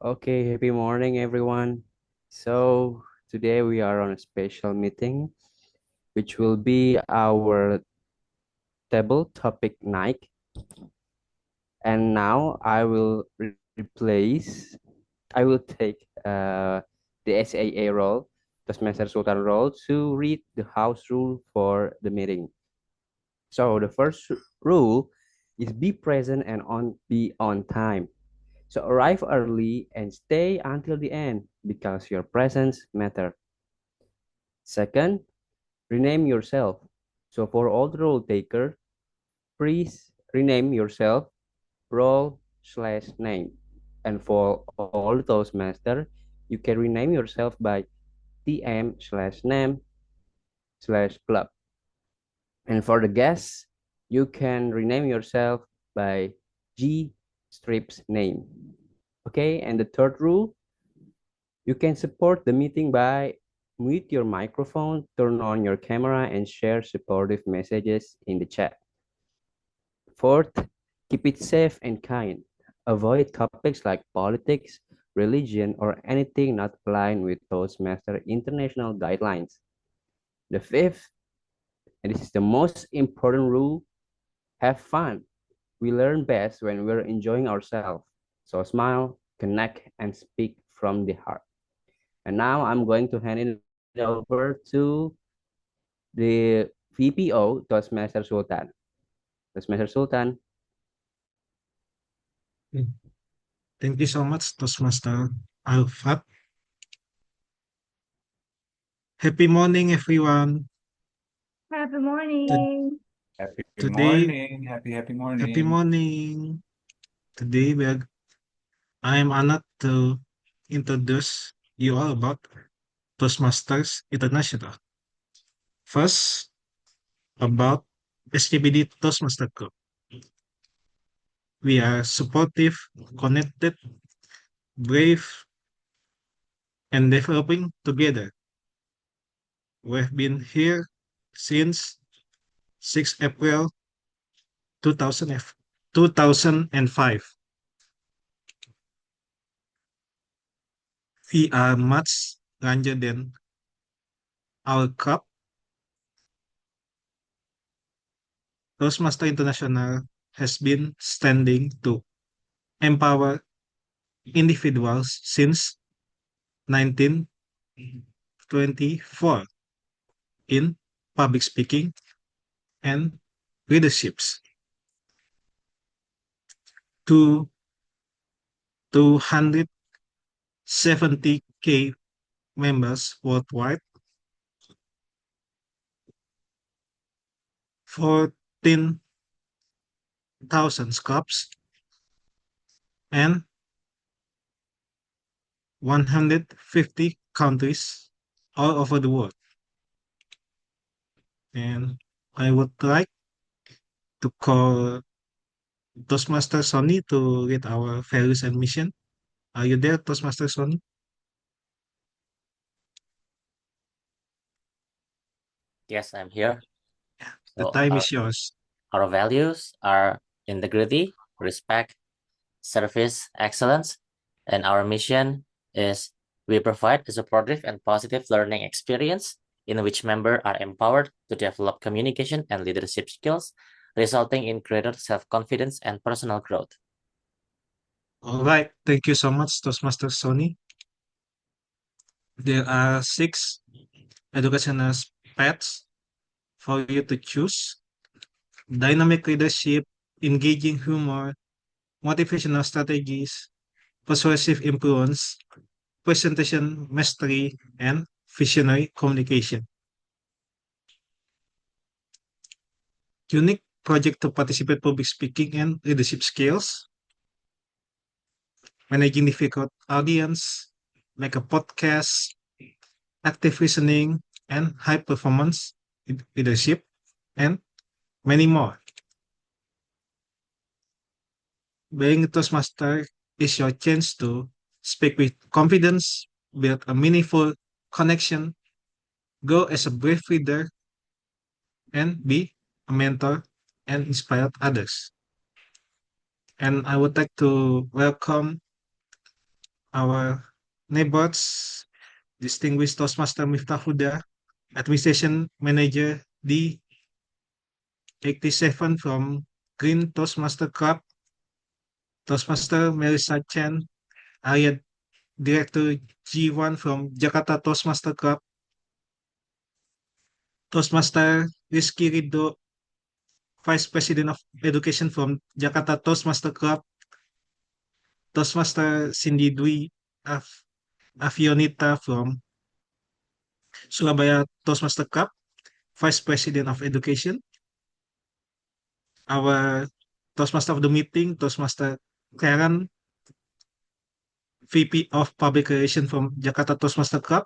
Okay, happy morning, everyone. So, today we are on a special meeting, which will be our table topic night. And now I will take the SAA role, the Toastmaster Sultan role, to read the house rule for the meeting. So, the first rule is be present and be on time. So arrive early and stay until the end because your presence matter. Second, rename yourself. So for all the role taker, please rename yourself role/name. And for all those master, you can rename yourself by tm/name/club. And for the guests, you can rename yourself by G strips name. Okay, and the third rule, you can support the meeting by mute your microphone, turn on your camera, and share supportive messages in the chat. Fourth, keep it safe and kind. Avoid topics like politics, religion, or anything not aligned with Toastmaster international guidelines. The fifth, and this is the most important rule, have fun. We learn best when we're enjoying ourselves. So smile, connect, and speak from the heart. And now I'm going to hand it over to the VPO, Toastmaster Sultan. Toastmaster Sultan. Thank you so much, Toastmaster Alfat. Happy morning, everyone. Happy To- morning. Happy Today, morning. Happy happy morning. morning. Today, I am honored to introduce you all about Toastmasters International. First, about SKBD Toastmaster Group. We are supportive, connected, brave, and developing together. We've been here since 6 April 2005. We are much larger than our club. Toastmaster International has been standing to empower individuals since 1924 in public speaking and leaderships to 270K members worldwide, 14,000 clubs, and 150 countries all over the world. And I would like to call Toastmaster Sony to read our values and mission. Are you there, Toastmaster Sony? Yes, I'm here. The So time is yours. our values are integrity, respect, service, excellence, and our mission is we provide a supportive and positive learning experience in which members are empowered to develop communication and leadership skills, resulting in greater self-confidence and personal growth. All right. Thank you so much, Toastmaster Sony. There are 6 educational paths for you to choose: dynamic leadership, engaging humor, motivational strategies, persuasive influence, presentation mastery, and visionary communication. Unique project to participate public speaking and leadership skills, managing difficult audience, make a podcast, active listening, and high performance leadership, and many more. Being a Toastmaster is your chance to speak with confidence, build a meaningful connection, grow as a brave leader, and be a mentor and inspire others. And I would like to welcome our neighbors, distinguished Toastmaster Miftah Huda, Administration Manager D87 from Green Toastmaster Club, Toastmaster Melissa Chen, Area Director G1 from Jakarta Toastmaster Club, Toastmaster Rizky Ridho, Vice President of Education from Jakarta Toastmaster Club, Toastmaster Cindy Dwi Avionita from Surabaya Toastmaster Club, Vice President of Education, our Toastmaster of the meeting, Toastmaster Karen, VP of Public Relations from Jakarta Toastmaster Club,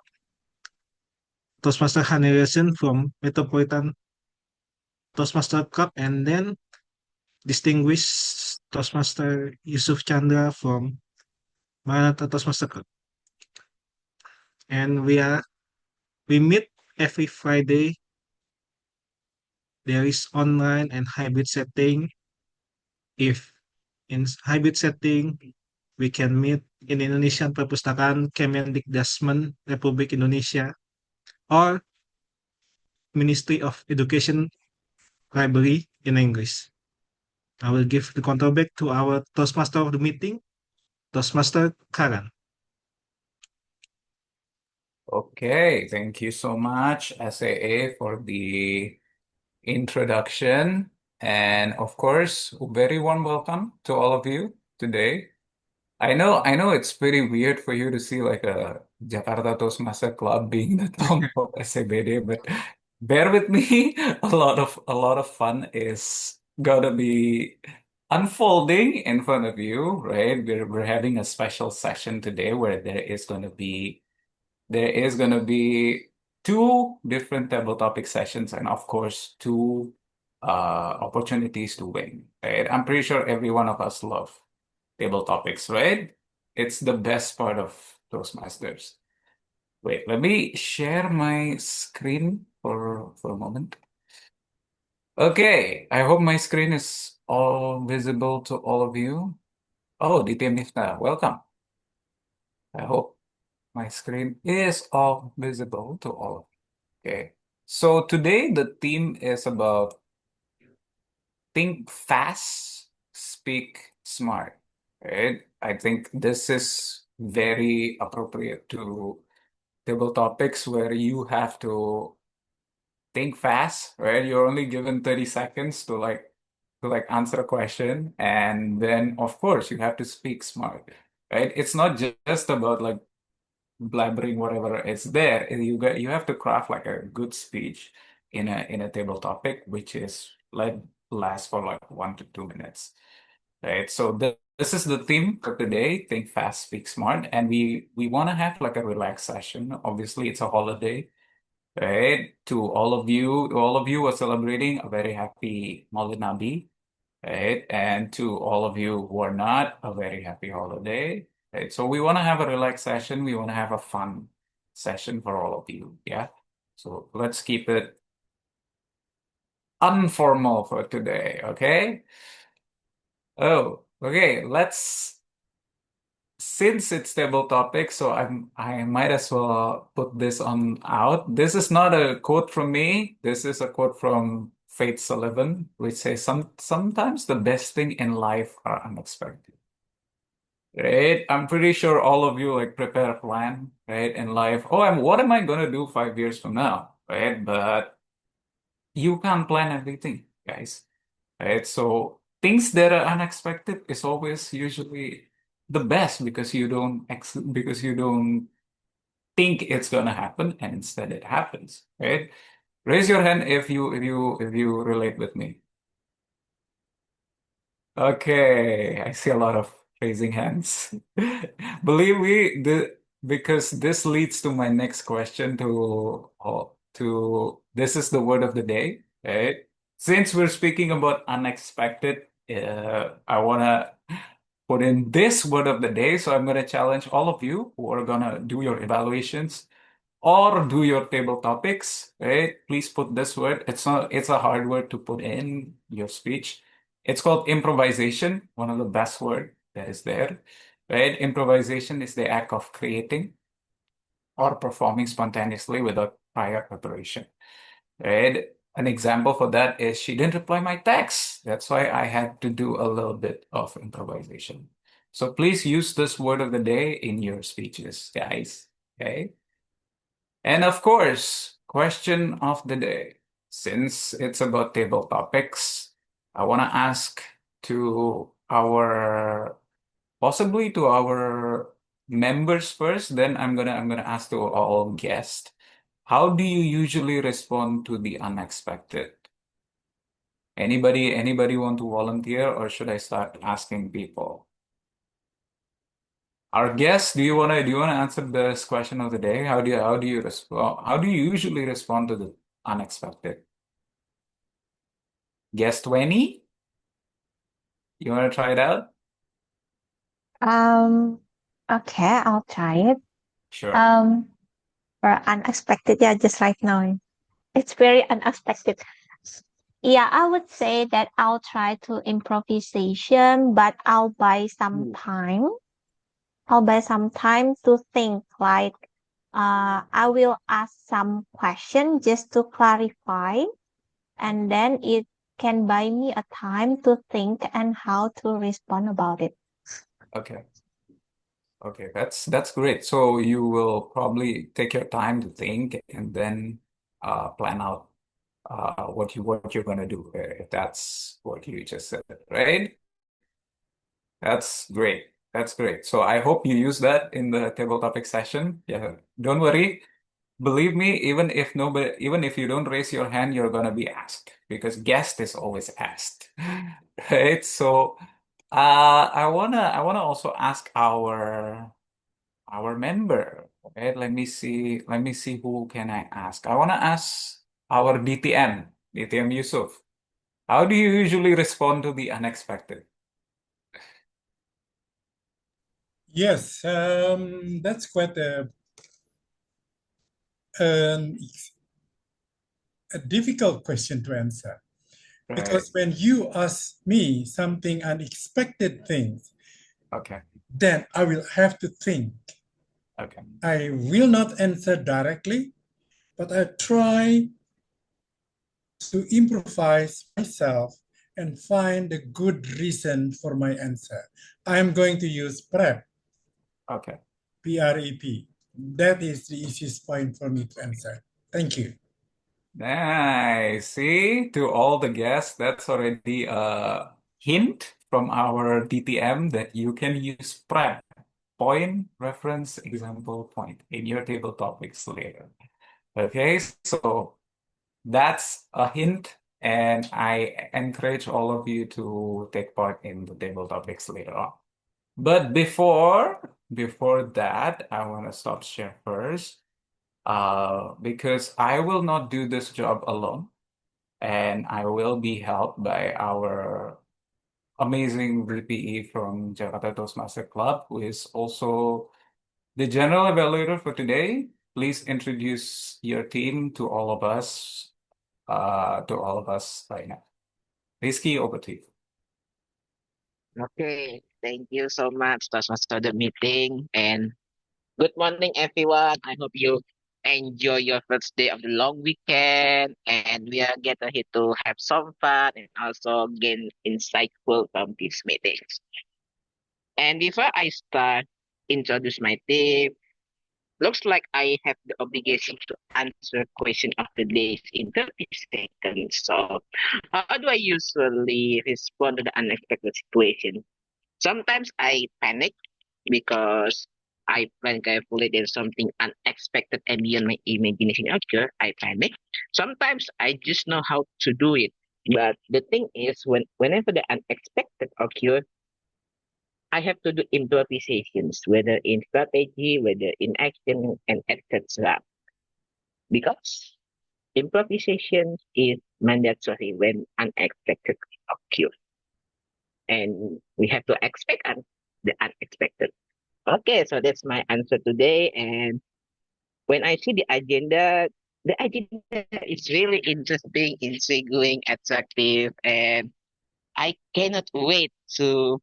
Toastmaster Haneriason from Metropolitan Toastmaster Club, and then distinguished Toastmaster Yusuf Chandra from Maranatha Toastmaster Club. And we meet every Friday. There is online and hybrid setting. If in hybrid setting, we can meet in Indonesian Perpustakaan Kemendikdasmen Republik Indonesia or Ministry of Education Library in English. I will give the control back to our Toastmaster of the meeting, Toastmaster Karen. Okay, thank you so much, SAA, for the introduction. And of course, very warm welcome to all of you today. I know it's pretty weird for you to see like a Jakarta Toastmaster Club being the town of SABD, but bear with me. A lot of fun is gonna be unfolding in front of you, right? We're having a special session today where there is gonna be two different table topic sessions and of course two opportunities to win. Right? I'm pretty sure every one of us love table topics, right? It's the best part of Toastmasters. Wait, let me share my screen for a moment. Okay, I hope my screen is all visible to all of you. Oh, Ditya Miftah, welcome. I hope my screen is all visible to all of you. Okay, so today the theme is about think fast, speak smart. Right? I think this is very appropriate to table topics where you have to think fast, right? You're only given 30 seconds to answer a question, and then of course you have to speak smart, right? It's not just about like blabbering whatever is there. You have to craft like a good speech in a table topic, which is like last for like 1 to 2 minutes, right? So this is the theme for today: think fast, speak smart, and we want to have like a relaxed session. Obviously, it's a holiday, right? To all of you who are celebrating, a very happy Maulid Nabi, right? And to all of you who are not, a very happy holiday, right? So we want to have a relaxed session. We want to have a fun session for all of you, yeah? So let's keep it informal for today, okay? Oh, okay, since it's table topic, so I might as well put this on out. This is not a quote from me. This is a quote from Faith Sullivan, which says sometimes the best thing in life are unexpected. Right? I'm pretty sure all of you like prepare a plan, right, in life. Oh, what am I gonna do 5 years from now? Right? But you can't plan everything, guys. Right? So things that are unexpected is always usually the best because you don't think it's gonna happen and instead it happens, right? Raise your hand if you relate with me. Okay, I see a lot of raising hands. Believe me, because this leads to my next question to this is the word of the day, right? Since we're speaking about unexpected, I wanna put in this word of the day. So I'm gonna challenge all of you who are gonna do your evaluations or do your table topics, right? Please put this word. It's a hard word to put in your speech. It's called improvisation, one of the best word that is there. right? Improvisation is the act of creating or performing spontaneously without prior preparation, right? An example for that is she didn't reply my text. That's why I had to do a little bit of improvisation. So please use this word of the day in your speeches, guys. Okay. And of course, question of the day. Since it's about table topics, I want to ask to our possibly to our members first, then I'm gonna ask to all guests. How do you usually respond to the unexpected? Anybody want to volunteer, or should I start asking people? Our guests, do you wanna answer this question of the day? How do you respond? How do you usually respond to the unexpected? Guest 20? You wanna try it out? Okay, I'll try it. Sure. For unexpected, yeah, just right now. It's very unexpected. Yeah, I would say that I'll try to improvisation, but I'll buy some time. I'll buy some time to think. Like, I will ask some question just to clarify, and then it can buy me a time to think and how to respond about it. Okay. Okay, that's great. So you will probably take your time to think and then plan out what you're gonna do, if that's what you just said, right? That's great. That's great. So I hope you use that in the table topic session. Yeah, don't worry. Believe me, even if you don't raise your hand, you're gonna be asked because guest is always asked, right? So I wanna also ask our member. Okay, let me see who can I ask. I wanna ask our DTM Yusuf. How do you usually respond to the unexpected? Yes, that's quite um, a difficult question to answer. Right. Because when you ask me something unexpected things, Okay. then I will have to think. Okay. I will not answer directly, but I try to improvise myself and find a good reason for my answer. I'm going to use prep, Okay. PREP. That is the easiest point for me to answer. Thank you. Nice. See, to all the guests, that's already a hint from our DTM that you can use PREP, point, reference, example, point, in your table topics later. Okay, so that's a hint, and I encourage all of you to take part in the table topics later on. But before that, I want to stop share first, because I will not do this job alone, and I will be helped by our amazing VPE from Jakarta Toastmaster Club, who is also the general evaluator for today. Please introduce your team to all of us right now. Rizky, over to you. Okay, thank you so much. That was the meeting. And good morning, everyone. I hope you enjoy your first day of the long weekend. And we are getting here to have some fun and also gain insightful from these meetings. And before I start, introduce my team. Looks like I have the obligation to answer question of the day in 30 seconds. So, how do I usually respond to the unexpected situation? Sometimes I panic because I plan carefully, then something unexpected and beyond my imagination occur. I panic. Sometimes I just know how to do it. But the thing is, whenever the unexpected occur, I have to do improvisations, whether in strategy, whether in action, and etc. Because improvisation is mandatory when unexpected occur, and we have to expect the unexpected. Okay, so that's my answer today. And when I see the agenda is really interesting, intriguing, attractive, and I cannot wait to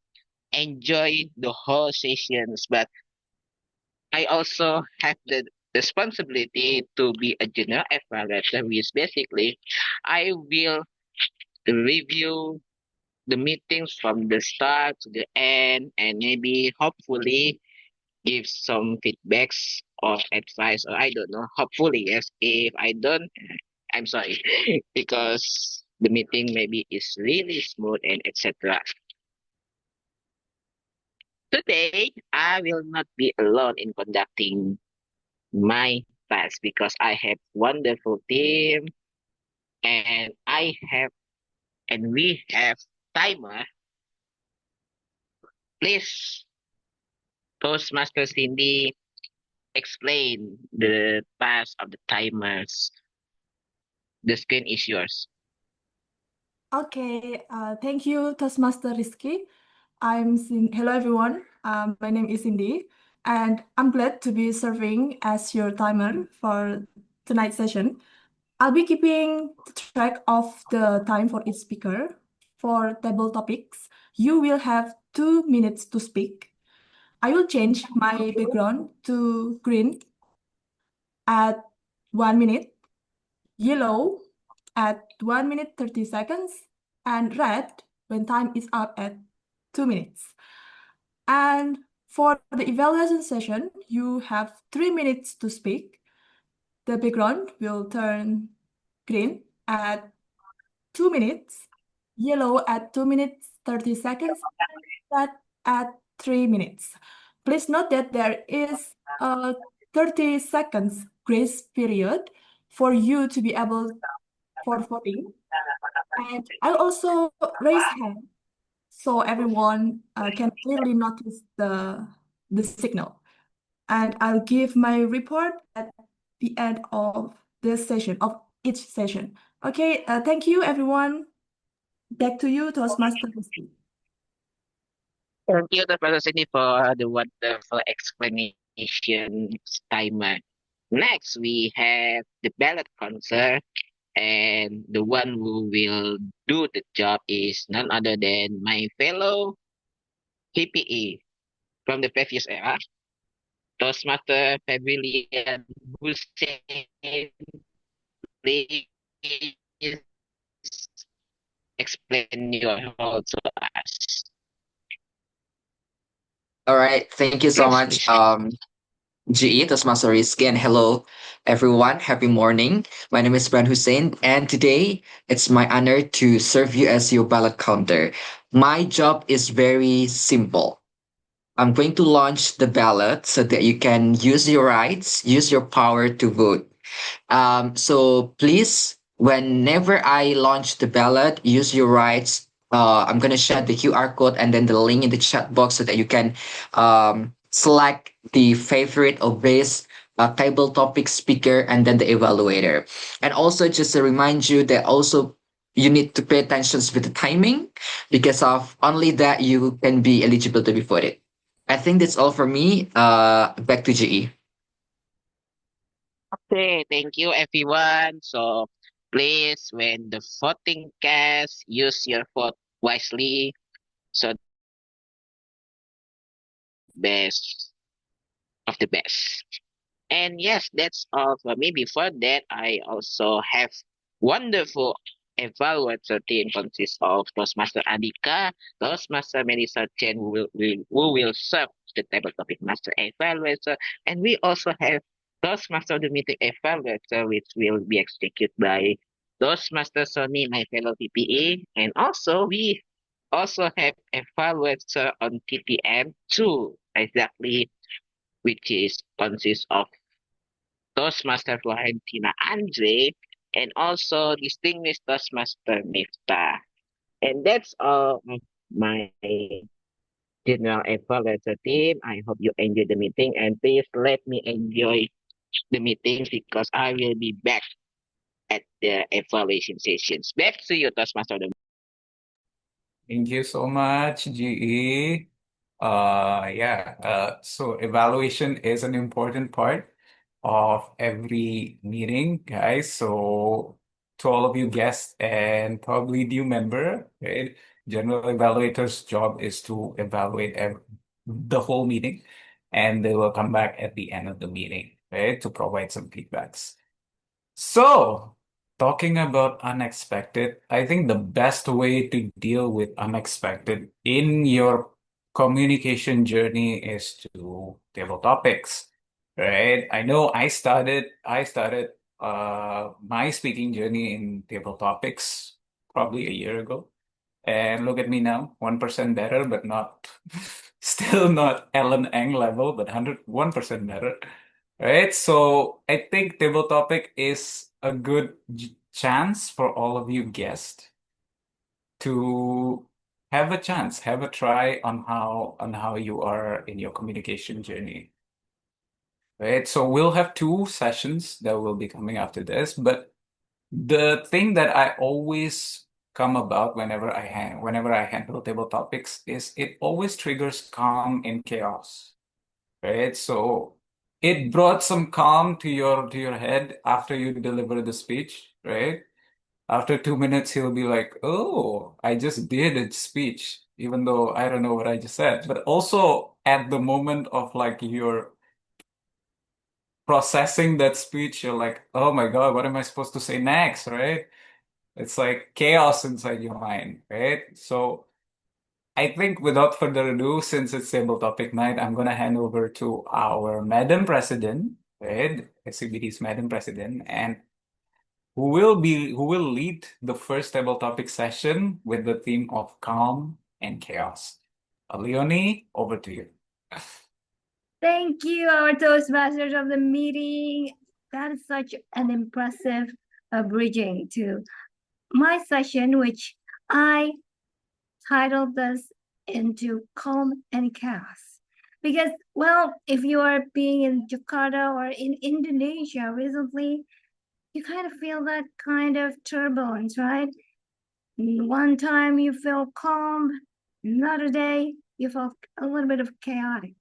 enjoy the whole sessions, but I also have the responsibility to be a general evaluator, which basically I will review the meetings from the start to the end and maybe hopefully give some feedbacks or advice, or I don't know. Hopefully, yes. If I don't, I'm sorry, because the meeting maybe is really smooth and etc. Today, I will not be alone in conducting my task because I have wonderful team and we have timer. Please, Toastmaster Cindy, explain the task of the timers. The screen is yours. Okay, thank you, Toastmaster Rizky. Hello everyone. My name is Cindy, and I'm glad to be serving as your timer for tonight's session. I'll be keeping track of the time for each speaker. For table topics, you will have 2 minutes to speak. I will change my background to green at 1 minute, yellow at 1 minute 30 seconds, and red when time is up at 2 minutes. And for the evaluation session, you have 3 minutes to speak. The background will turn green at 2 minutes, yellow at 2 minutes 30 seconds, and red at 3 minutes. Please note that there is a 30 seconds grace period for you to be able for voting. And I'll also raise hand so everyone can clearly notice the signal. And I'll give my report at the end of this session, of each session. Okay, thank you everyone. Back to you, Toastmaster Rizky. Thank you, Professor Cindy, for the wonderful explanation, timer. Next, we have the ballot counter, and the one who will do the job is none other than my fellow PPE from the previous era, Toastmaster Pavilion Hussein. Please explain your role to us. All right, thank you so much, GE Toastmaster Rizky, and hello everyone. Happy morning. My name is Bran Hussein, and today it's my honor to serve you as your ballot counter. My job is very simple. I'm going to launch the ballot so that you can use your rights, use your power to vote. So please, whenever I launch the ballot, use your rights. I'm gonna share the QR code and then the link in the chat box so that you can select the favorite or base table topic speaker and then the evaluator. And also just to remind you that also you need to pay attention with the timing because of only that you can be eligible to be voted. I think that's all for me. Back to GE. Okay, thank you everyone. So please, when the voting cast, use your vote wisely. So best of the best. And yes, that's all for me. Before that, I also have wonderful evaluator team consists of Toastmaster Adika, Toastmaster Melissa Chen, who will serve the table topic master evaluator, and we also have Toastmaster of the meeting evaluator, which will be executed by Toastmaster Sony, my fellow PPE, and also we also have evaluator on TTM 2, exactly, which is consists of Toastmaster Florentina Andre, and also distinguished Toastmaster Mifta. And that's all of my general evaluator team. I hope you enjoyed the meeting, and please let me enjoy the meeting because I will be back at the evaluation sessions. Back to you, Toastmaster. Thank you so much, GE. So evaluation is an important part of every meeting, guys. So to all of you guests and probably new member, right? General evaluator's job is to evaluate the whole meeting, and they will come back at the end of the meeting, right, to provide some feedbacks. So, talking about unexpected, I think the best way to deal with unexpected in your communication journey is to table topics, right? I know I started my speaking journey in table topics probably a year ago. And look at me now, 1% better, but not still not Ellen Eng level, but 101% better. Right? So I think table topic is a good chance for all of you guests to have a chance, have a try on how you are in your communication journey. Right? So we'll have 2 sessions that will be coming after this, but the thing that I always come about whenever I handle table topics is it always triggers calm in chaos, right? So it brought some calm to your head after you deliver the speech, right? After 2 minutes, he'll be like, "Oh, I just did a speech, even though I don't know what I just said." But also at the moment of like you're processing that speech, you're like, "Oh my God, what am I supposed to say next?" Right? It's like chaos inside your mind, right? So I think without further ado, since it's table topic night, I'm gonna hand over to our Madam President, right? SCBD's Madam President, and who will lead the first table topic session with the theme of calm and chaos. Leonie, over to you. Thank you, our Toastmasters of the meeting. That is such an impressive bridging to my session, which I titled this into Calm and Chaos. Because, well, if you are being in Jakarta or in Indonesia recently, you kind of feel that kind of turbulence, right? One time you feel calm, another day you feel a little bit of chaotic.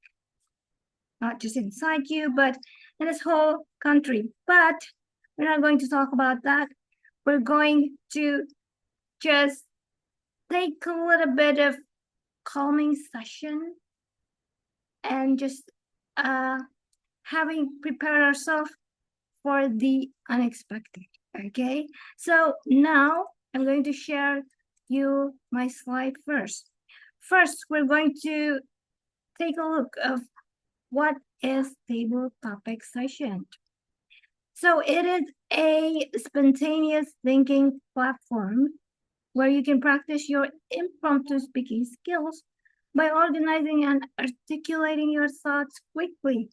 Not just inside you, but in this whole country. But we're not going to talk about that. We're going to just take a little bit of calming session and just having prepared ourselves for the unexpected. Okay, so now I'm going to share you my slide first. First, we're going to take a look of what is table topic session. So it is a spontaneous thinking platform where you can practice your impromptu speaking skills by organizing and articulating your thoughts quickly.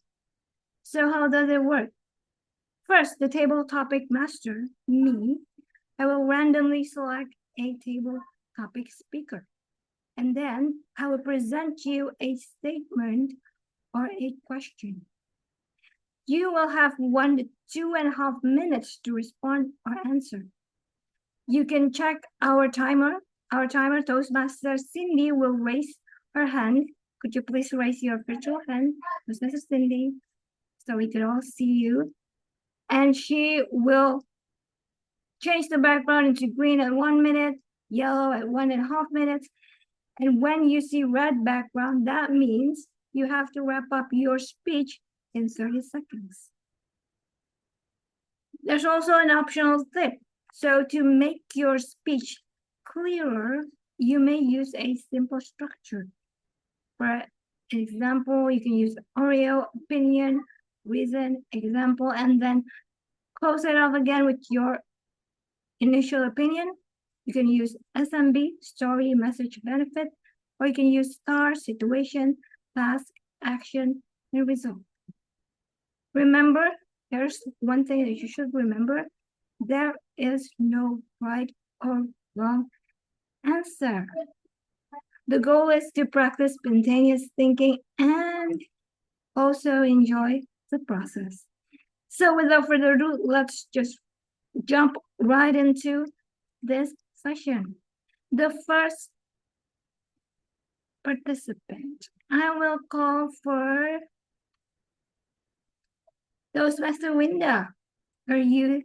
So how does it work? First, the table topic master, me, I will randomly select a table topic speaker. And then I will present you a statement or a question. You will have 1 to 2.5 minutes to respond or answer. You can check our timer. Our timer, Toastmaster Cindy, will raise her hand. Could you please raise your virtual hand, Toastmaster Cindy, so we can all see you? And she will change the background into green at 1 minute, yellow at 1.5 minutes. And when you see red background, that means you have to wrap up your speech in 30 seconds. There's also an optional tip. So to make your speech clearer, you may use a simple structure. For example, you can use Oreo, opinion, reason, example, and then close it off again with your initial opinion. You can use SMB, story, message, benefit, or you can use star, situation, task, action, and result. Remember, there's one thing that you should remember. There is no right or wrong answer. The goal is to practice spontaneous thinking and also enjoy the process. So without further ado, let's just jump right into this session. The first participant, I will call for Toastmaster Winda. Are you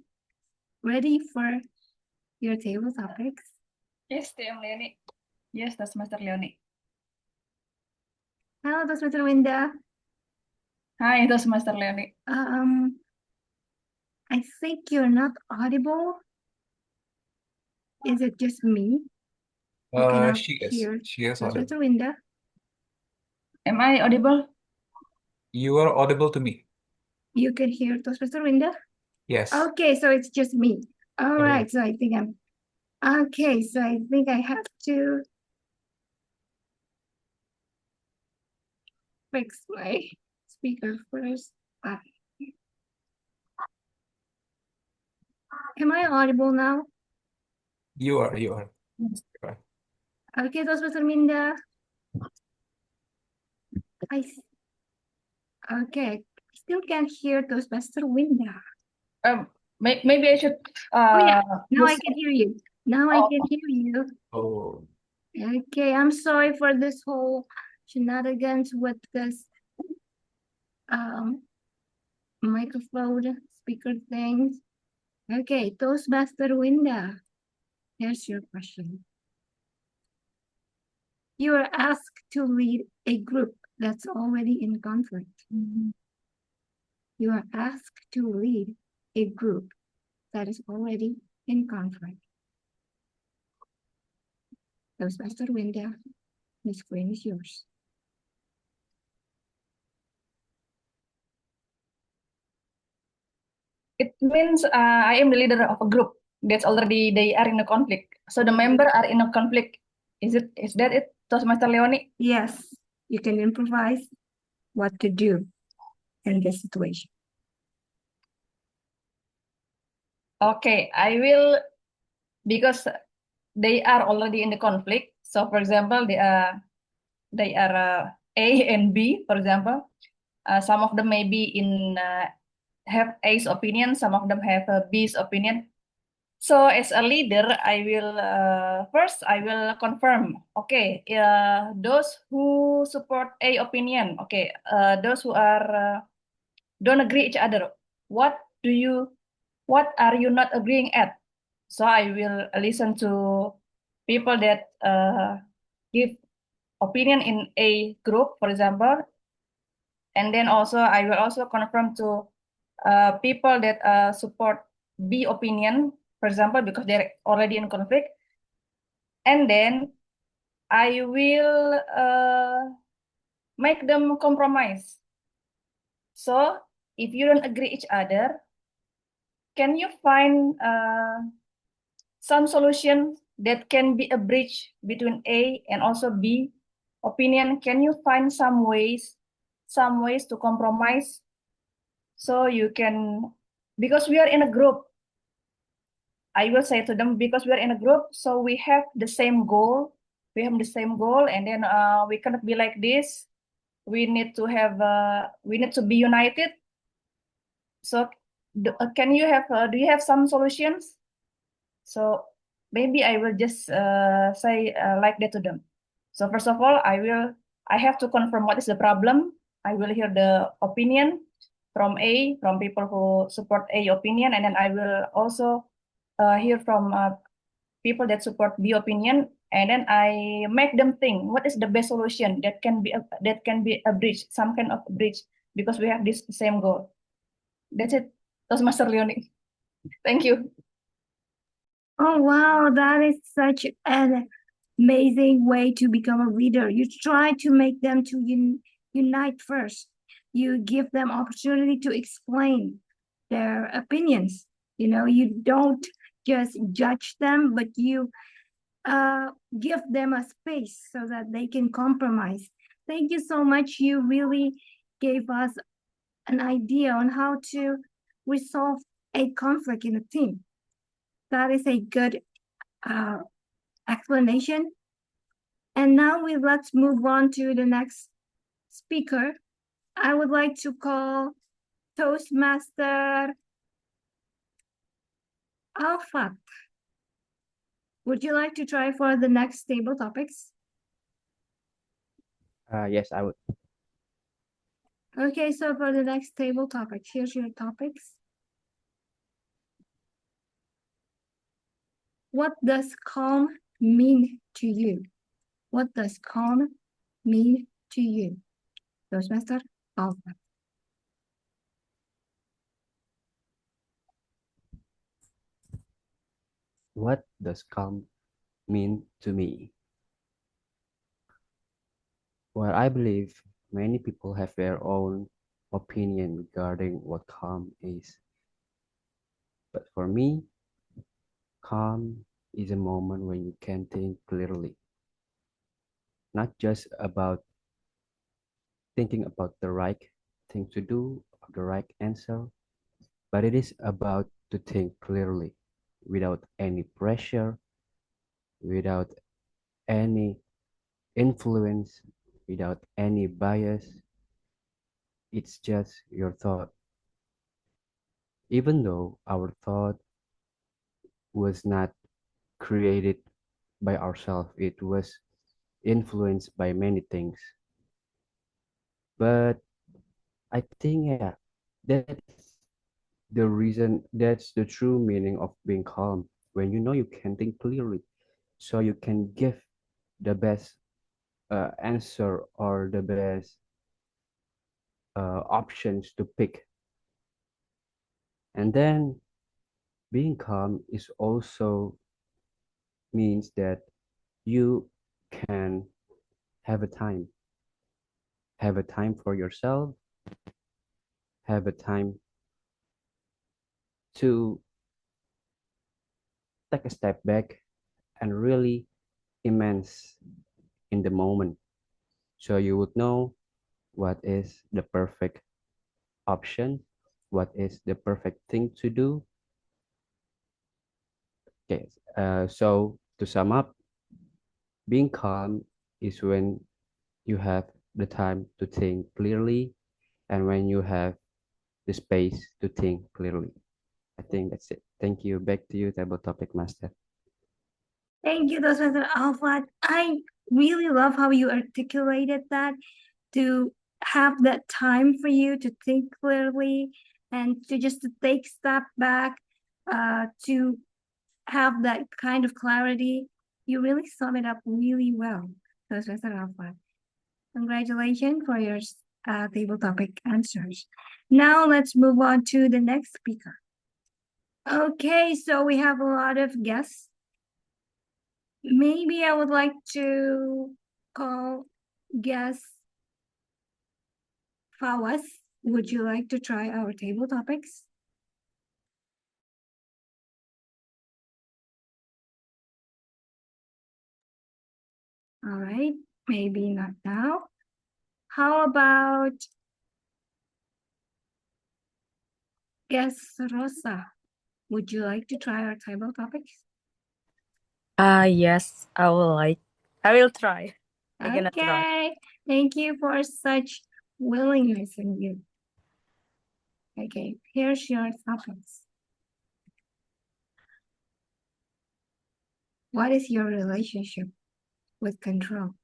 ready for your table topics? Yes, dear Leonie. Yes, Toastmaster Leonie. Hello, Toastmaster Winda. Hi, Toastmaster Leonie. I think you're not audible. Is it just me? Who cannot She is. hear She is Toastmaster audible. Winda? Am I audible? You are audible to me. You can hear Toastmaster Winda? Yes. Okay, so it's just me. All Yeah. right, so I think I'm okay. So I think I have to fix my speaker first. Am I audible now? You are. Right. Okay, Toastmaster Minda. Okay, I still can't hear Toastmaster Winda. Maybe I should. Oh yeah, now I use- can hear you. Now I can hear you. Oh. Okay, I'm sorry for this whole shenanigans with this microphone speaker things. Okay, Toastmaster Winda, here's your question. You are asked to lead a group that's already in conflict. You are asked to lead a group that is already in conflict. Toastmaster Winda, the screen is yours. It means I am the leader of a group that's already they are in a conflict. So the member are in a conflict. Is that it, Toastmaster Leonie? Yes, you can improvise what to do in this situation. Okay, I will, because they are already in the conflict. So for example, they are A and B, for example. Some of them may be have A's opinion, some of them have B's opinion. So as a leader, I will first I will confirm. Okay, those who support A opinion. Okay, those who are don't agree each other. What are you not agreeing at? So I will listen to people that give opinion in A group, for example, and then also I will also confirm to people that support B opinion, for example, because they're already in conflict. And then I will make them compromise. So if you don't agree each other, can you find some solution that can be a bridge between A and also B opinion? Can you find some ways to compromise? So you can, because we are in a group, I will say to them, because we are in a group, so we have the same goal. We have the same goal, and then we cannot be like this. We need to have, we need to be united. So, do you have some solutions? So maybe I will just say like that to them. So first of all, I have to confirm what is the problem. I will hear the opinion from people who support A opinion, and then I will also hear from people that support B opinion, and then I make them think what is the best solution that can be a bridge, some kind of bridge, because we have this same goal. That's it. Toastmaster Leonie. Thank you. Oh, wow, that is such an amazing way to become a leader. You try to make them to unite first. You give them opportunity to explain their opinions. You know, you don't just judge them, but you give them a space so that they can compromise. Thank you so much. You really gave us an idea on how to resolve a conflict in a team. That is a good explanation. And now let's move on to the next speaker. I would like to call Toastmaster Alpha. Would you like to try for the next table topics? Yes, I would. Okay, so for the next table topic, here's your topics. What does calm mean to you? What does calm mean to you? Toastmaster Alfred. What does calm mean to me? Well, I believe many people have their own opinion regarding what calm is. But for me, calm is a moment when you can think clearly, not just about thinking about the right thing to do or the right answer, but it is about to think clearly without any pressure, without any influence, without any bias. It's just your thought. Even though our thought was not created by ourselves, it was influenced by many things. But I think, yeah, that's the reason, that's the true meaning of being calm. When you know you can think clearly, so you can give the best answer or the best options to pick. And then being calm is also means that you can have a time for yourself, have a time to take a step back and really immense in the moment, so you would know what is the perfect option, what is the perfect thing to do. Okay, so to sum up, being calm is when you have the time to think clearly and when you have the space to think clearly. I think that's it. Thank you. Back to you, Table Topic Master. Thank you, Toastmaster Alfred. I really love how you articulated that, to have that time for you to think clearly and to just to take step back, to have that kind of clarity. You really sum it up really well, Toastmaster Alfred. Congratulations for your table topic answers. Now let's move on to the next speaker. Okay, so we have a lot of guests. Maybe I would like to call guest Fawaz. Would you like to try our table topics? All right, maybe not now. How about guest Rosa? Would you like to try our table topics? Yes, I will try. I'm gonna try. Okay, thank you for such willingness in you. Okay, here's your topics. What is your relationship with control?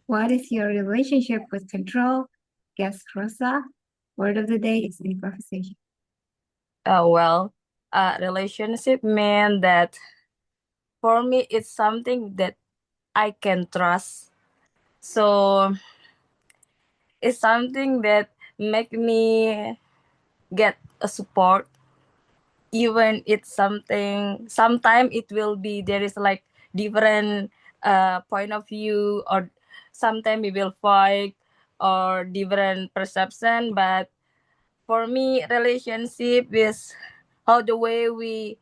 What is your relationship with control? Guess Rosa. Word of the day is improvisation. Well, relationship mean that for me it's something that I can trust. So it's something that make me get a support, even it's something sometimes it will be there is like different point of view, or sometimes we will fight or different perception, but for me relationship is how the way we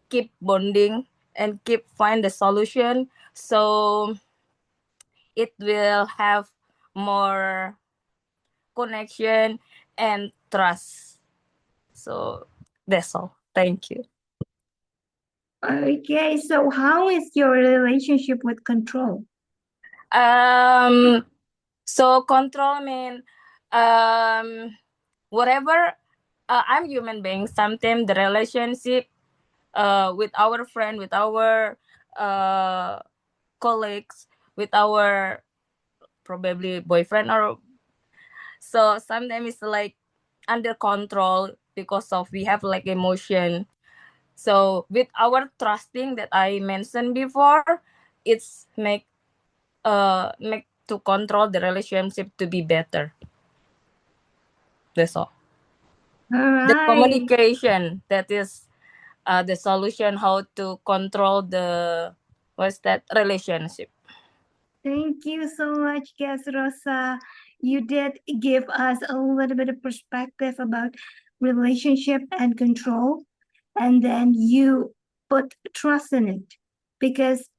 keep bonding and keep find the solution, so it will have more connection and trust. So that's all. Thank you. Okay, so how is your relationship with control? So control mean whatever, I'm human being. Sometimes the relationship with our friend, with our colleagues, with our probably boyfriend, or so sometimes it's like under control because of we have like emotion. So with our trusting that I mentioned before, it's make to control the relationship to be better. That's all. All The right. communication, that is the solution how to control the relationship. Thank you so much, Guest Rosa. You did give us a little bit of perspective about relationship and control, and then you put trust in it, because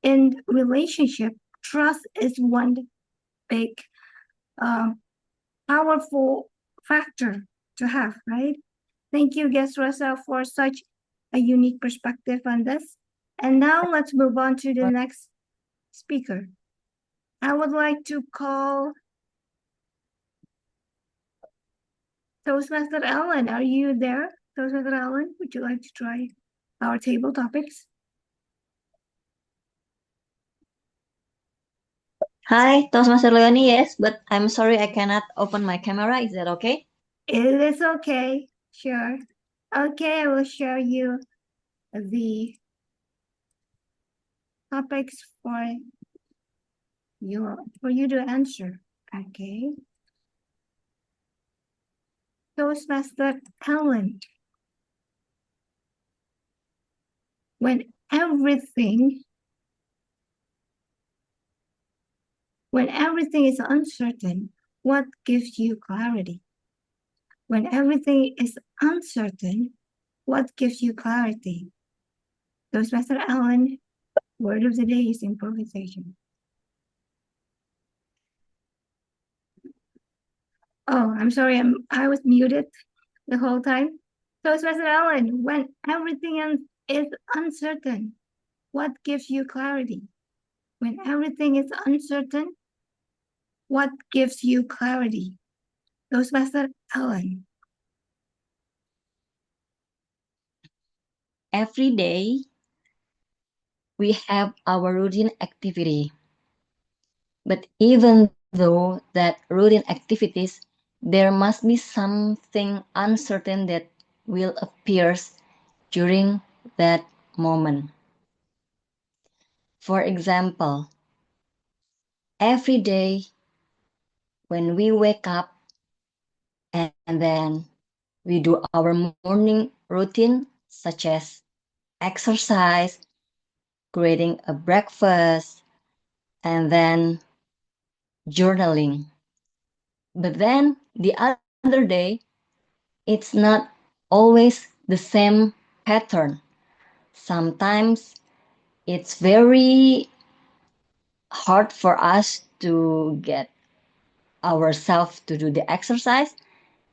in relationship, trust is one big, powerful factor to have, right? Thank you, Guest Rosa, for such a unique perspective on this. And now let's move on to the next speaker. I would like to call Toastmaster Ellen. Are you there, Toastmaster Ellen? Would you like to try our table topics? Hi, Toastmaster Leonie, yes, but I'm sorry I cannot open my camera. Is that okay? It is okay. Sure. Okay, I will show you the topics for you to answer. Okay. Toastmaster Ellen. When everything is uncertain, what gives you clarity? When everything is uncertain, what gives you clarity? Toastmaster Ellen, word of the day is improvisation. Oh, I'm sorry, I was muted the whole time. Toastmaster Ellen, when everything is uncertain, what gives you clarity? When everything is uncertain, what gives you clarity? Toastmaster Ellen. Every day, we have our routine activity. But even though that routine activities, there must be something uncertain that will appear during that moment. For example, every day when we wake up and then we do our morning routine, such as exercise, creating a breakfast, and then journaling. But then the other day, it's not always the same pattern. Sometimes it's very hard for us to get ourselves to do the exercise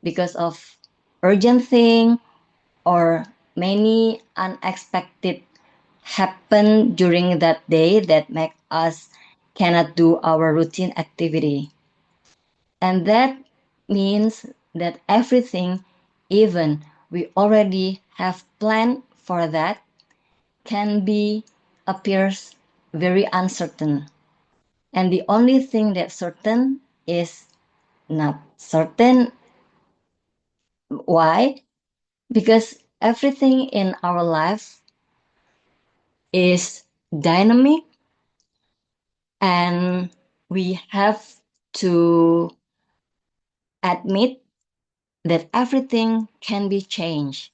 because of urgent thing or many unexpected happen during that day that make us cannot do our routine activity. And that means that everything, even we already have planned for that, can be appears very uncertain. And the only thing that's certain is not certain. Why? Because everything in our life is dynamic and we have to admit that everything can be changed.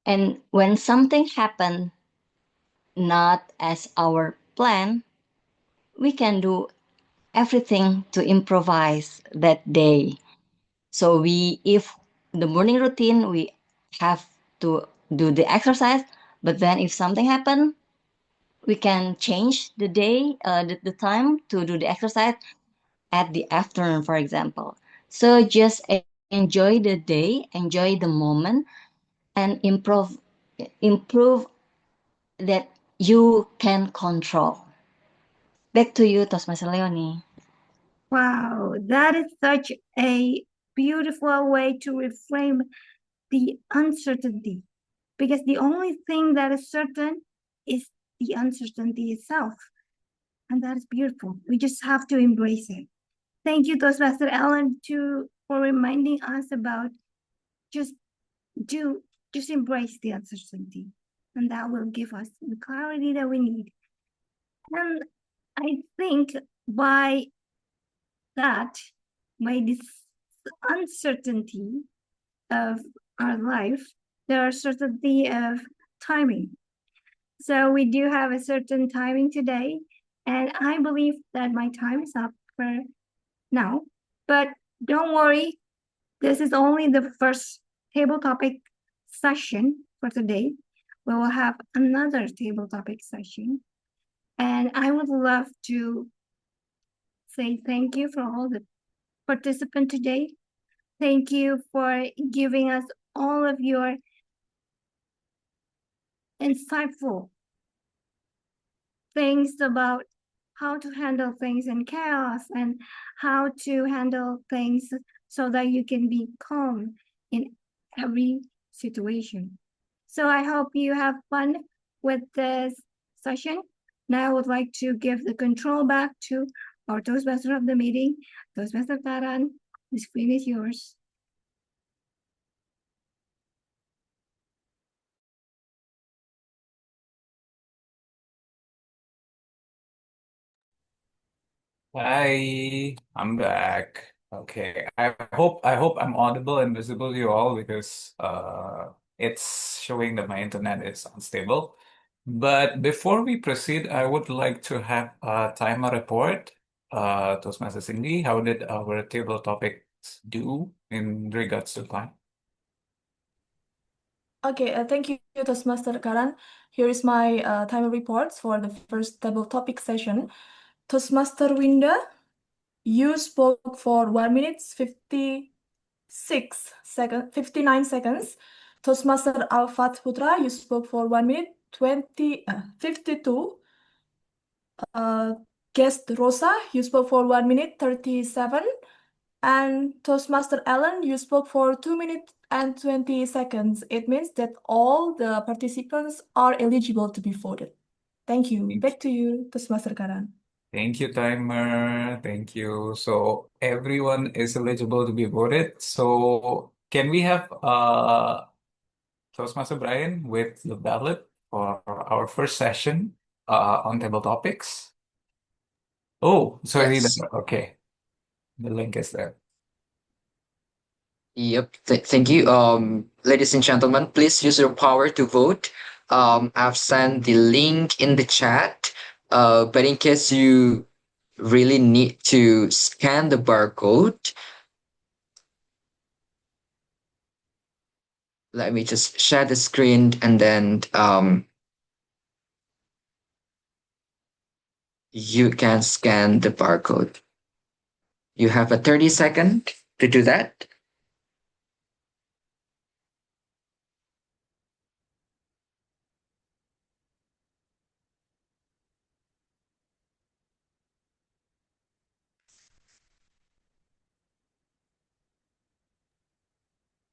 And when something happens not as our plan, we can do everything to improvise that day. So if the morning routine, we have to do the exercise, but then if something happen, we can change the day, the time to do the exercise at the afternoon, for example. So just enjoy the day, enjoy the moment, and improve that you can control. Back to you, Toastmaster Leonie. Wow, that is such a beautiful way to reframe the uncertainty, because the only thing that is certain is the uncertainty itself. And that is beautiful. We just have to embrace it. Thank you, Toastmaster Ellen, for reminding us about just embrace the uncertainty. and that will give us the clarity that we need. And I think by that, by this uncertainty of our life, there are certainty of timing. So we do have a certain timing today, and I believe that my time is up for now. But don't worry, this is only the first table topic session for today. We will have another table topic session. And I would love to say thank you for all the participants today. Thank you for giving us all of your insightful things about how to handle things in chaos and how to handle things so that you can be calm in every situation. So I hope you have fun with this session. Now I would like to give the control back to our Toastmaster of the meeting, Toastmaster Karan. The screen is yours. Hi, I'm back. Okay, I hope I'm audible and visible to you all because it's showing that my internet is unstable. But before we proceed, I would like to have a timer report. Toastmaster Cindy, how did our table topics do in regards to time? Okay, thank you, Toastmaster Karan. Here is my timer reports for the first table topic session. Toastmaster Winda, you spoke for 1 minute 59 seconds. Toastmaster Alfat Putra, you spoke for 1 minute 52. Guest Rosa, you spoke for 1 minute 37. And Toastmaster Ellen, you spoke for 2 minutes and 20 seconds. It means that all the participants are eligible to be voted. Thank you. Back to you, Toastmaster Karan. Thank you, timer. Thank you. So everyone is eligible to be voted. So can we have Toastmaster Brian with the ballot for our first session on table topics? Oh, sorry. Yes. Okay. The link is there. Yep. Thank you. Ladies and gentlemen, please use your power to vote. I've sent the link in the chat. But in case you really need to scan the barcode, let me just share the screen and then you can scan the barcode. You have a 30-second to do that.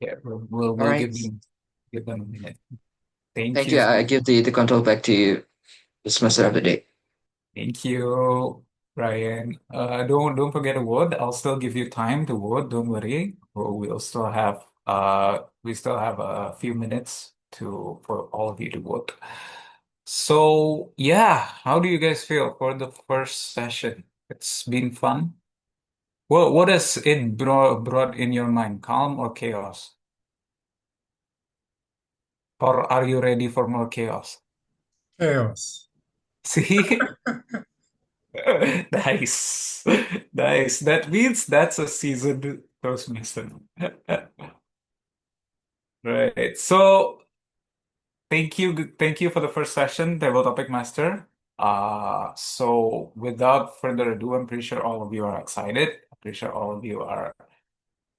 Yeah, we'll All right. give them a minute. Thank Thank you. you. I give the control back to you, Toastmaster of the day. Thank you, Brian. Don't forget to vote. I'll still give you time to vote. Don't worry. We still have a few minutes for all of you to vote. So yeah, how do you guys feel for the first session? It's been fun. What has it brought in your mind? Calm or chaos? Or are you ready for more chaos? Chaos. See? Nice. Nice. That means that's a seasoned Toastmaster. Right. So thank you for the first session, Table Topic Master. So without further ado, I'm pretty sure all of you are excited. I'm pretty sure all of you are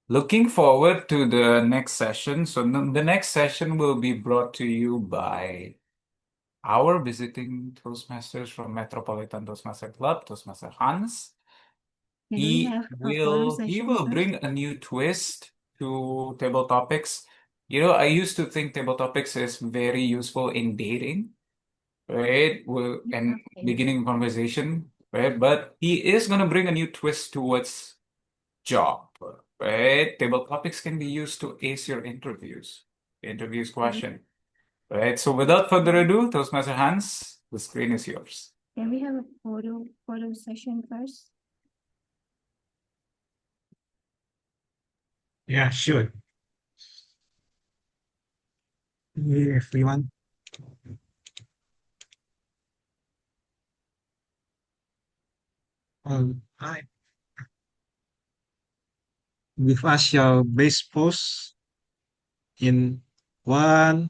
looking forward to the next session. So the next session will be brought to you by our visiting Toastmasters from Metropolitan Toastmaster Club, Toastmaster Hans. Can we He have a will session first? bring a new twist to table topics. You know, I used to think table topics is very useful in dating, right? And beginning conversation, right? But he is gonna bring a new twist towards job, right? Table topics can be used to ace your interviews Mm-hmm. question. Right, so without further ado, Toastmaster Hans, the screen is yours. Can we have a photo session first? Yeah, sure. Hey, everyone. Hi. Give us your base pose in 1,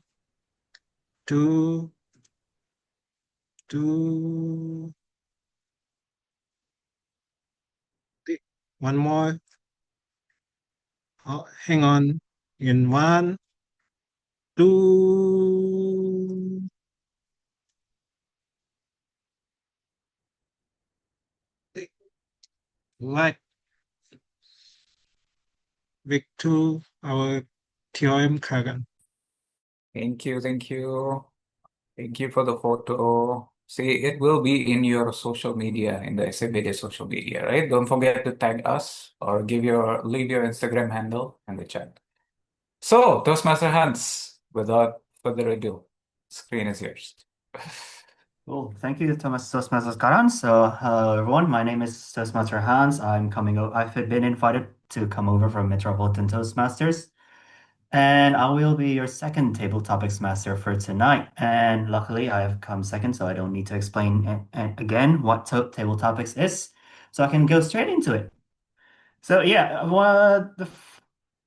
2, 2, 3. One more. Oh, hang on. In 1, 2. Right. Back to our theorem, Kagan. Thank you, thank you. Thank you for the photo. See, it will be in your social media, in the SMBD social media, right? Don't forget to tag us or leave your Instagram handle in the chat. So, Toastmaster Hans, without further ado, screen is yours. Cool. Thank you, Toastmaster Karan. So, hello everyone. My name is Toastmaster Hans. I've been invited to come over from Metropolitan Toastmasters, and I will be your second table topics master for tonight. And luckily, I have come second, so I don't need to explain again what table topics is. So I can go straight into it. So yeah, the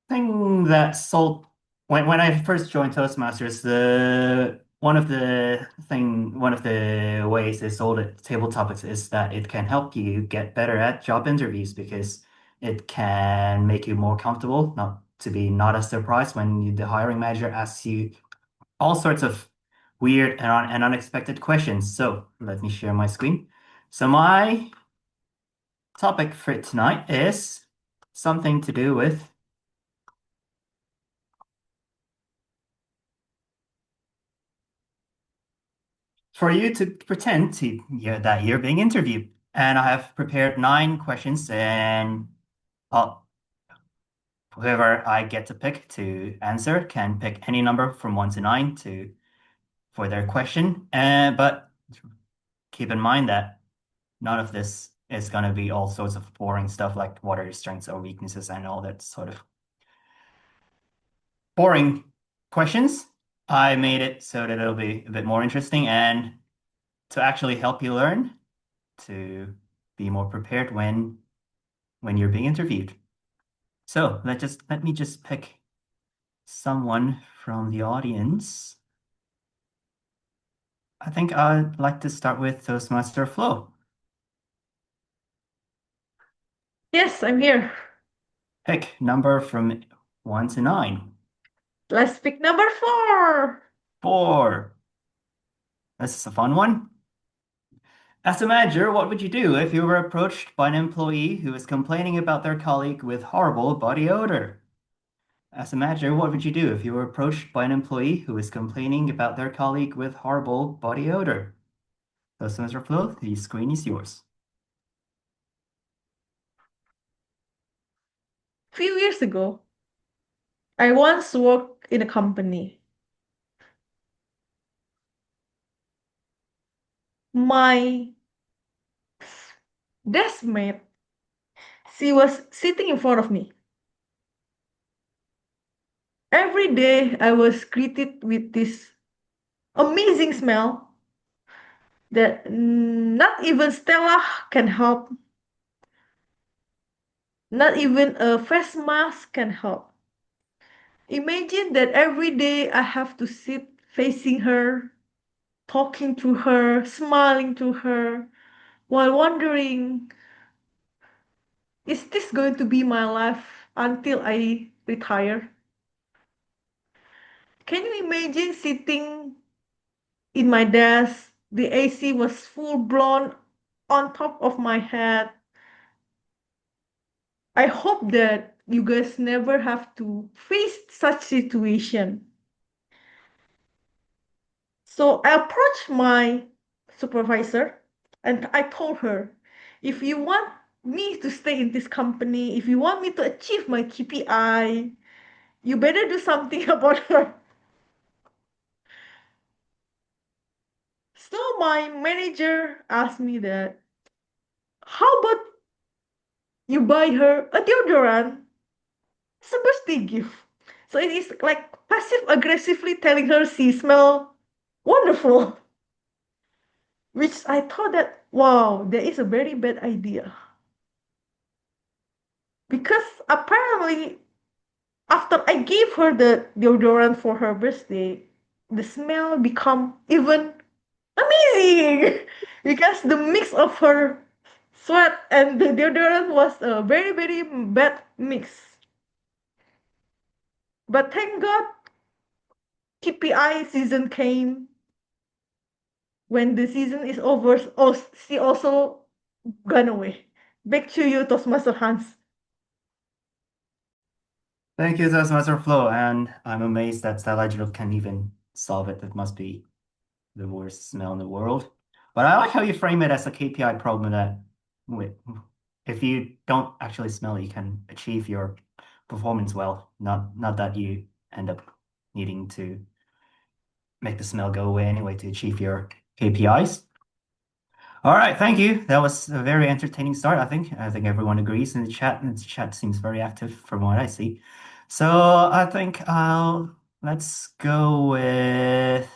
thing that sold when I first joined Toastmasters, one of the ways they sold it table topics is that it can help you get better at job interviews because it can make you more comfortable, not as surprised when the hiring manager asks you all sorts of weird and unexpected questions. So let me share my screen. So my topic for tonight is something to do with for you to pretend that you're being interviewed. And I have prepared 9 questions, and whoever I get to pick to answer can pick any number from 1 to 9 for their question. But keep in mind that none of this is going to be all sorts of boring stuff like what are your strengths or weaknesses and all that sort of boring questions. I made it so that it'll be a bit more interesting and to actually help you learn to be more prepared when you're being interviewed. So let me just pick someone from the audience. I think I'd like to start with Toastmaster Flo. Yes, I'm here. Pick number from 1 to 9. Let's pick number 4. 4. This is a fun one. As a manager, what would you do if you were approached by an employee who is complaining about their colleague with horrible body odor? As a manager, what would you do if you were approached by an employee who is complaining about their colleague with horrible body odor? Toastmaster Flo, the screen is yours. A few years ago, I once worked in a company. My deskmate, she was sitting in front of me. Every day I was greeted with this amazing smell that not even Stella can help. Not even a face mask can help. Imagine that every day I have to sit facing her, talking to her, smiling to her, while wondering, is this going to be my life until I retire? Can you imagine sitting in my desk? The AC was full blown on top of my head. I hope that you guys never have to face such situation. So I approached my supervisor and I told her, if you want me to stay in this company, if you want me to achieve my KPI, you better do something about her. So my manager asked me that, how about you buy her a deodorant as a birthday gift? So it is like passive aggressively telling her she smell wonderful, which I thought that, wow, that is a very bad idea. Because apparently, after I gave her the deodorant for her birthday, the smell become even amazing because the mix of her sweat and the deodorant was a very, very bad mix. But thank God, KPI season came. When the season is over, she also gone away. Back to you, Toastmaster Hans. Thank you, Toastmaster Flo, and I'm amazed that Styligel can even solve it. That must be the worst smell in the world. But I like how you frame it as a KPI problem that if you don't actually smell, you can achieve your performance well. Not that you end up needing to make the smell go away anyway to achieve your KPIs. All right, thank you. That was a very entertaining start, I think. I think everyone agrees in the chat, and the chat seems very active from what I see. So I think let's go with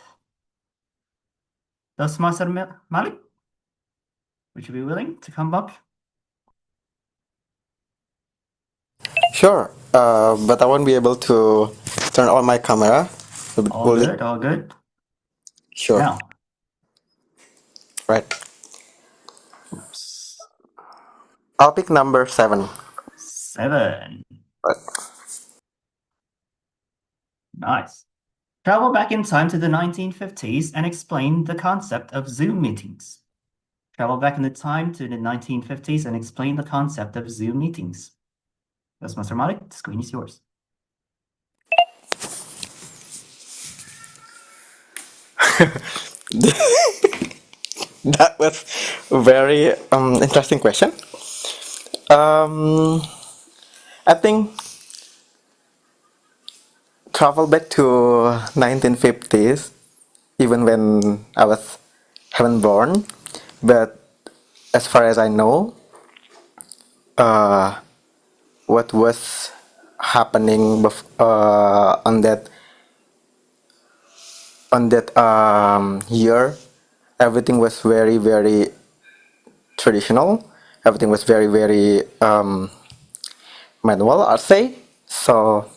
Toastmaster Malik. Would you be willing to come up? Sure, but I won't be able to turn on my camera. All good, all good. Sure. Now. Right. I'll pick number 7. 7. Right. Nice. Travel back in time to the 1950s and explain the concept of Zoom meetings. Travel back in the time to the 1950s and explain the concept of Zoom meetings. That's Mr. Malik. The screen is yours. That was a very interesting question. I think travel back to 1950s, even when I haven't born, but as far as I know, what was happening on that year, everything was very, very traditional. Everything was very, very manual, I'd say. So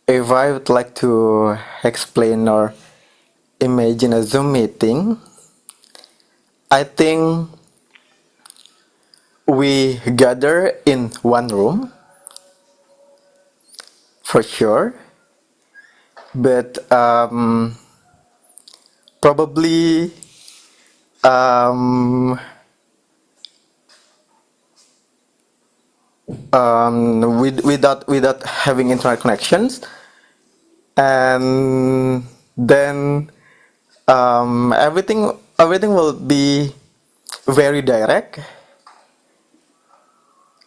if I would like to explain or imagine a Zoom meeting, I think we gather in one room for sure, but probably without having internet connections, and then everything will be very direct.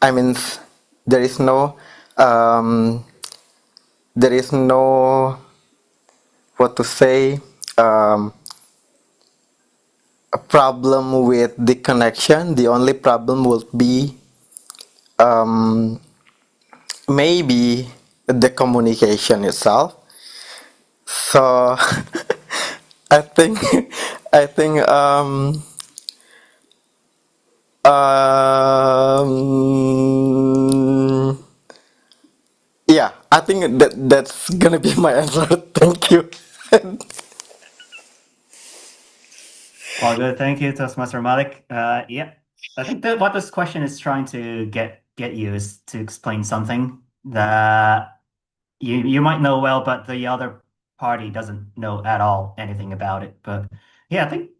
I mean, there is no what to say, a problem with the connection. The only problem will be maybe the communication itself. So I think yeah, I think that's gonna be my answer. Thank you. All good. Thank you, Toastmaster Malik. Yeah, I think that what this question is trying to get you is to explain something that you might know well, but the other party doesn't know at all anything about it. But yeah, I think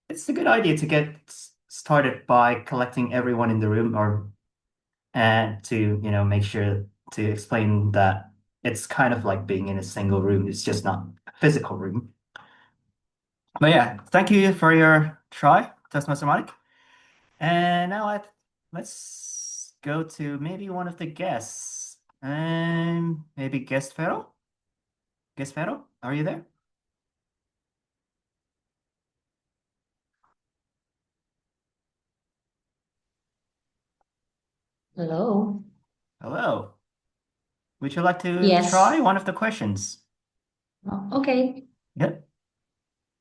it's a good idea to get started by collecting everyone in the room, and to make sure to explain that it's kind of like being in a single room. It's just not a physical room. But yeah, thank you for your try, Toastmaster Malik. And now let's go to maybe one of the guests. And maybe Guest Pharaoh? Guest Pharaoh, are you there? Hello. Hello. Would you like to Yes. try one of the questions? Okay. Yep.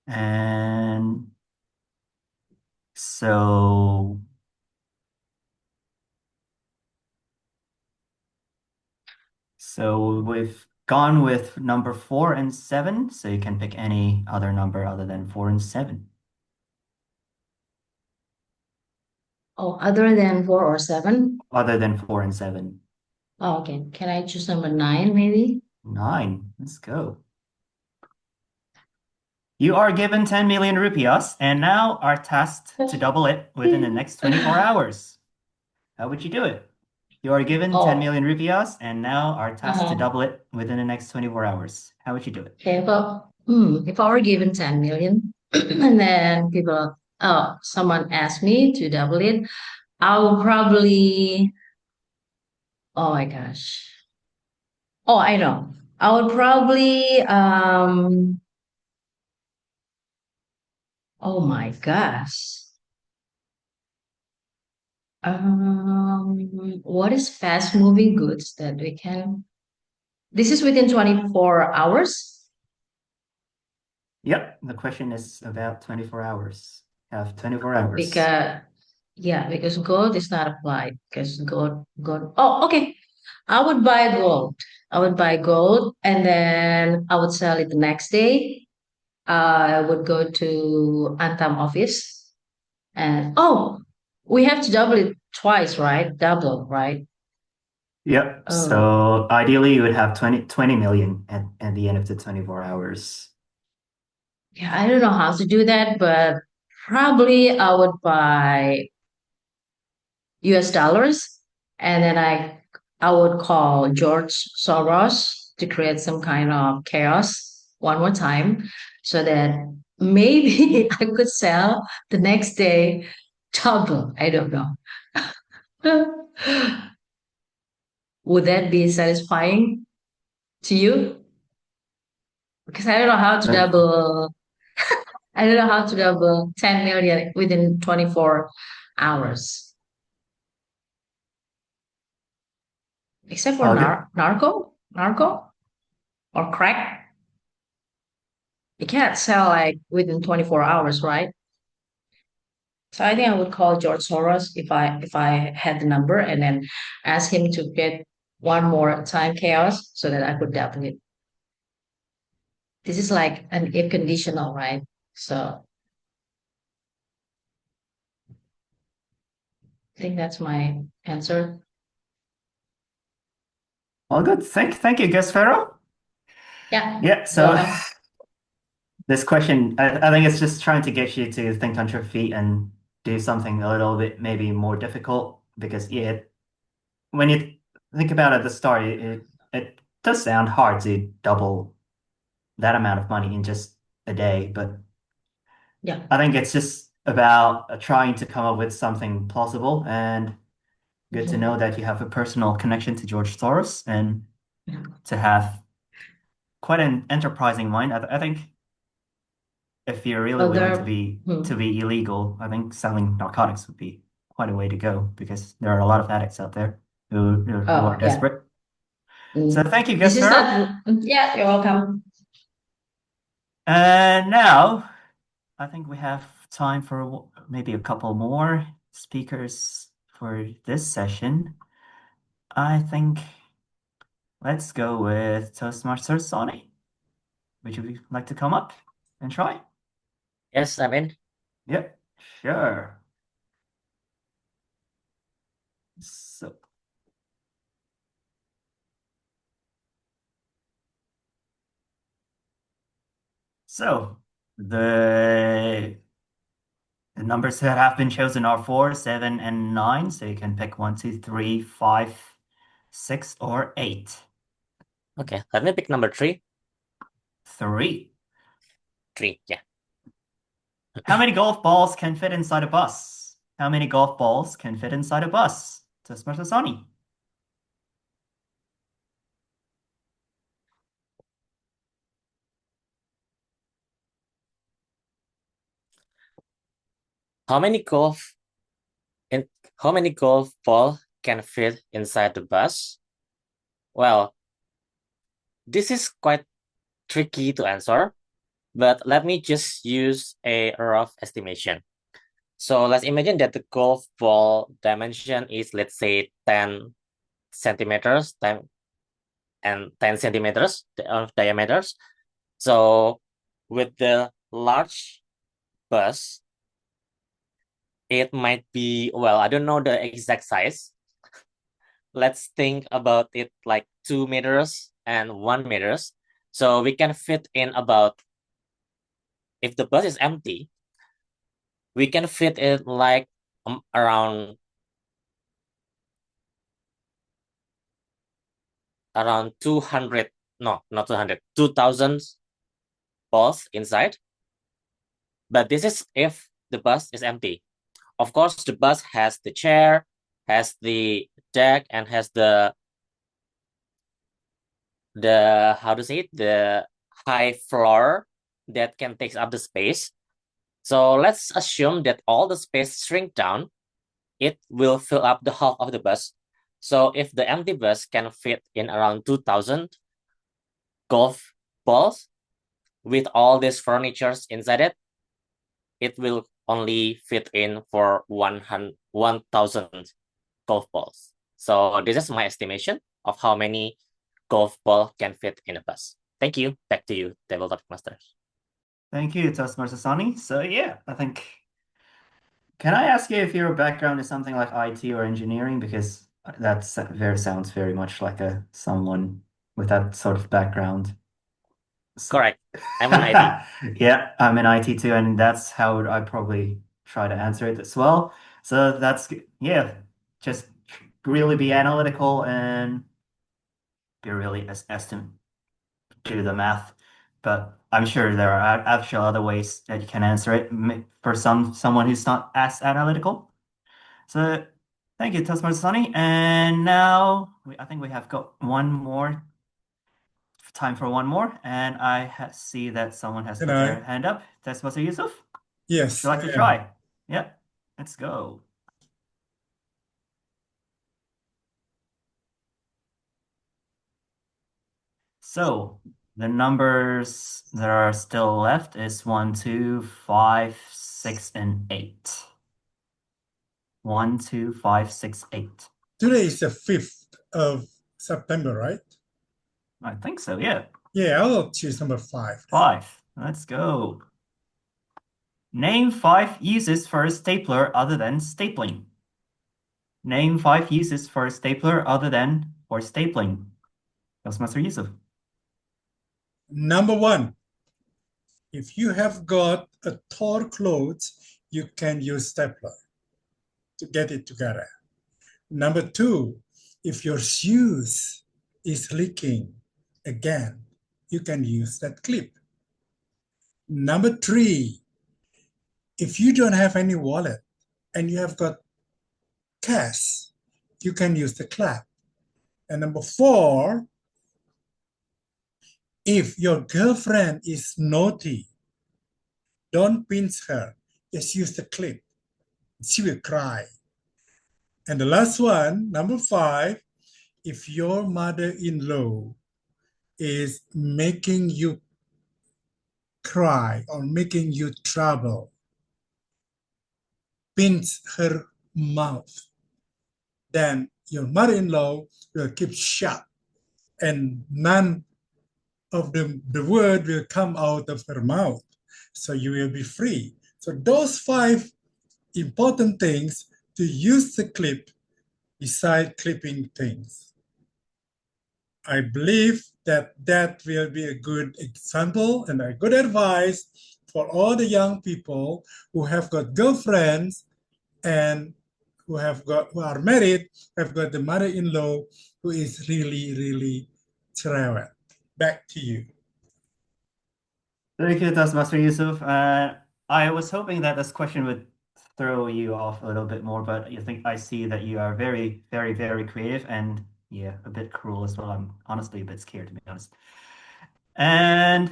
And so we've gone with number 4 and 7, so you can pick any other number other than 4 and 7. Oh, other than 4 or 7? Other than 4 and 7. Oh, okay. Can I choose number 9 maybe? 9. Let's go. You are given 10 million rupiahs and now are tasked to double it within the next 24 hours. How would you do it? You are given 10 million rupiahs and now are tasked to double it within the next 24 hours. How would you do it? Okay, if I were given 10 million and then someone asked me to double it, I would probably, oh my gosh. Oh, I know. I would probably, oh my gosh. What is fast moving goods that we can, this is within 24 hours? Yep, the question is about 24 hours. Have 24 hours. Because gold is not applied because gold. Oh, okay. I would buy gold. And then I would sell it the next day. I would go to Antam office and we have to double it twice, right? Double, right? Yep. Oh. So ideally you would have 20 million at the end of the 24 hours. Yeah, I don't know how to do that, but probably I would buy US dollars and then I would call George Soros to create some kind of chaos one more time so that maybe I could sell the next day double. I don't know. Would that be satisfying to you? Because I don't know how to Right. double. I don't know how to double 10 million within 24 hours. Except for All good. narco or crack. You can't sell like within 24 hours, right? So I think I would call George Soros if I had the number and then ask him to get one more time chaos so that I could double it. This is like an if conditional, right? So I think that's my answer. All good. Thank you, Guest Pharaoh. Yeah. Yeah, so Welcome. this question, I think it's just trying to get you to think on your feet and do something a little bit maybe more difficult because when you think about it at the start, it does sound hard to double that amount of money in just a day, but Yeah. I think it's just about trying to come up with something plausible and good to know that you have a personal connection to George Soros and to have quite an enterprising mind. I think if you're really willing to be illegal, I think selling narcotics would be quite a way to go because there are a lot of addicts out there who are yeah. desperate. So thank you, This Guest is Pharaoh. not. Yeah, you're welcome. And now I think we have time for maybe a couple more speakers for this session. I think let's go with Toastmaster Sonny. Would you like to come up and try? Yes, I'm in. Yep, sure. So the numbers that have been chosen are 4, 7, and 9. So you can pick 1, 2, 3, 5, 6, or 8. Okay, let me pick number 3. 3. 3, yeah. How many golf balls can fit inside a bus? How many golf balls can fit inside a bus? Toastmaster Sonny. How many golf ball can fit inside the bus? Well, this is quite tricky to answer, but let me just use a rough estimation. So let's imagine that the golf ball dimension is, let's say, 10 centimeters and 10 centimeters of diameters. So with the large bus, it might be, well, I don't know the exact size. Let's think about it like 2 meters and 1 meters. So we can fit in about, if the bus is empty, we can fit it like around 200, no, not 200, 2,000 balls inside. But this is if the bus is empty. Of course, the bus has the chair, has the deck, and has the how to say it, the high floor that can take up the space. So let's assume that all the space shrink down, it will fill up the half of the bus. So if the empty bus can fit in around 2,000 golf balls with all these furnitures inside it, it will only fit in for 1,000 golf balls. So this is my estimation of how many golf ball can fit in a bus. Thank you. Back to you, Table Topic Masters. Thank you, Toastmaster Sonny. So yeah, I think. Can I ask you if your background is something like IT or engineering? Because that sounds very much like someone with that sort of background. Correct. I'm in IT. Yeah, I'm in IT too, and that's how I probably try to answer it as well. So that's, yeah, just really be analytical and be really estimate, do the math. But I'm sure there are actual other ways that you can answer it for someone who's not as analytical. So thank you, Toastmaster Sonny. And now I think we have got time for one more. And I see that someone has put their hand up. Toastmaster Yusuf? Yes. Would you like to try? Yeah, let's go. So the numbers that are still left is 1, 2, 5, 6, and 8. 1, 2, 5, 6, 8. Today is the 5th of September, right? I think so, yeah. Yeah, I'll choose number 5. 5. Let's go. Name 5 uses for a stapler other than stapling. Name 5 uses for a stapler other than for stapling. Toastmaster Yusuf. Number 1, if you have got a torn clothes, you can use stapler to get it together. Number 2, if your shoes is leaking, again, you can use that clip. Number 3, if you don't have any wallet and you have got cash, you can use the clap. And number 4, if your girlfriend is naughty, don't pinch her, just use the clip. She will cry. And the last one, number 5, if your mother-in-law is making you cry or making you trouble, pinch her mouth. Then your mother-in-law will keep shut and none of the word will come out of her mouth. So you will be free. So those 5 important things to use the clip beside clipping things. I believe that will be a good example and a good advice for all the young people who have got girlfriends and who are married, have got the mother-in-law who is really, really cerewet. Back to you. Thank you, Toastmaster Yusuf. I was hoping that this question would throw you off a little bit more, but I see that you are very, very, very creative and yeah, a bit cruel as well. I'm honestly a bit scared, to be honest. And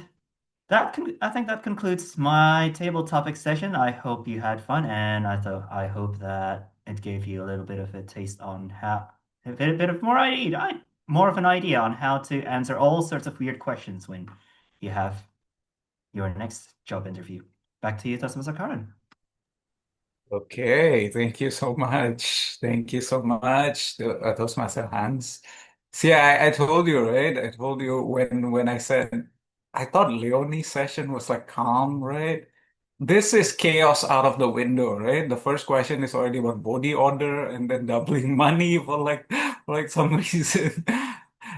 I think that concludes my table topic session. I hope you had fun, and I hope that it gave you a little bit of a taste on how a bit of more of an idea on how to answer all sorts of weird questions when you have your next job interview. Back to you, Toastmaster Karen. Okay, thank you so much. Thank you so much, Toastmaster Hans. See, I told you, right? I told you when I said I thought Leonie's session was like calm, right? This is chaos out of the window, right? The first question is already about body order and then doubling money for like some reason.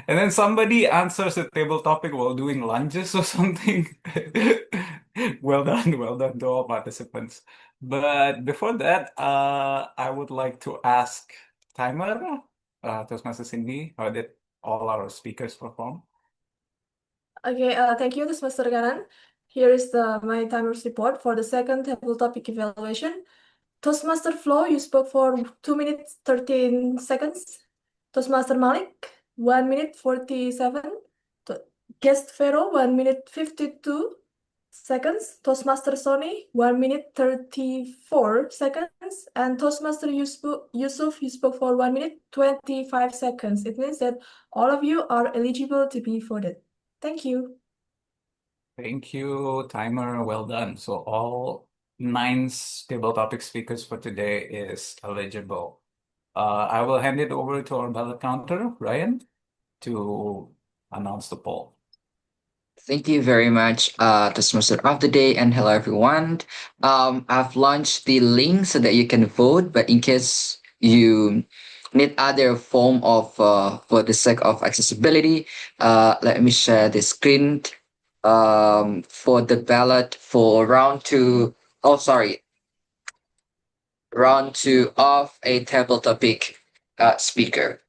And then somebody answers a table topic while doing lunges or something. Well done to all participants. But before that, I would like to ask Timer, Toastmaster Cindy, how did all our speakers perform? Okay, thank you, Toastmaster Karan. Here is my timer's report for the second table topic evaluation. Toastmaster Flo, you spoke for 2 minutes 13 seconds. Toastmaster Malik, 1 minute 47. Guest Pharaoh, 1 minute 52 seconds. Toastmaster Sony, 1 minute 34 seconds. And Toastmaster Yusuf, you spoke for 1 minute 25 seconds. It means that all of you are eligible to be voted. Thank you. Thank you, Timer. Well done. So all 9 table topic speakers for today is eligible. I will hand it over to our ballot counter, Ryan, to announce the poll. Thank you very much, Toastmaster of the day, and hello everyone. I've launched the link so that you can vote, but in case you need other form of for the sake of accessibility, let me share the screen for the ballot for round 2. Oh, sorry, round 2 of a table topic speaker.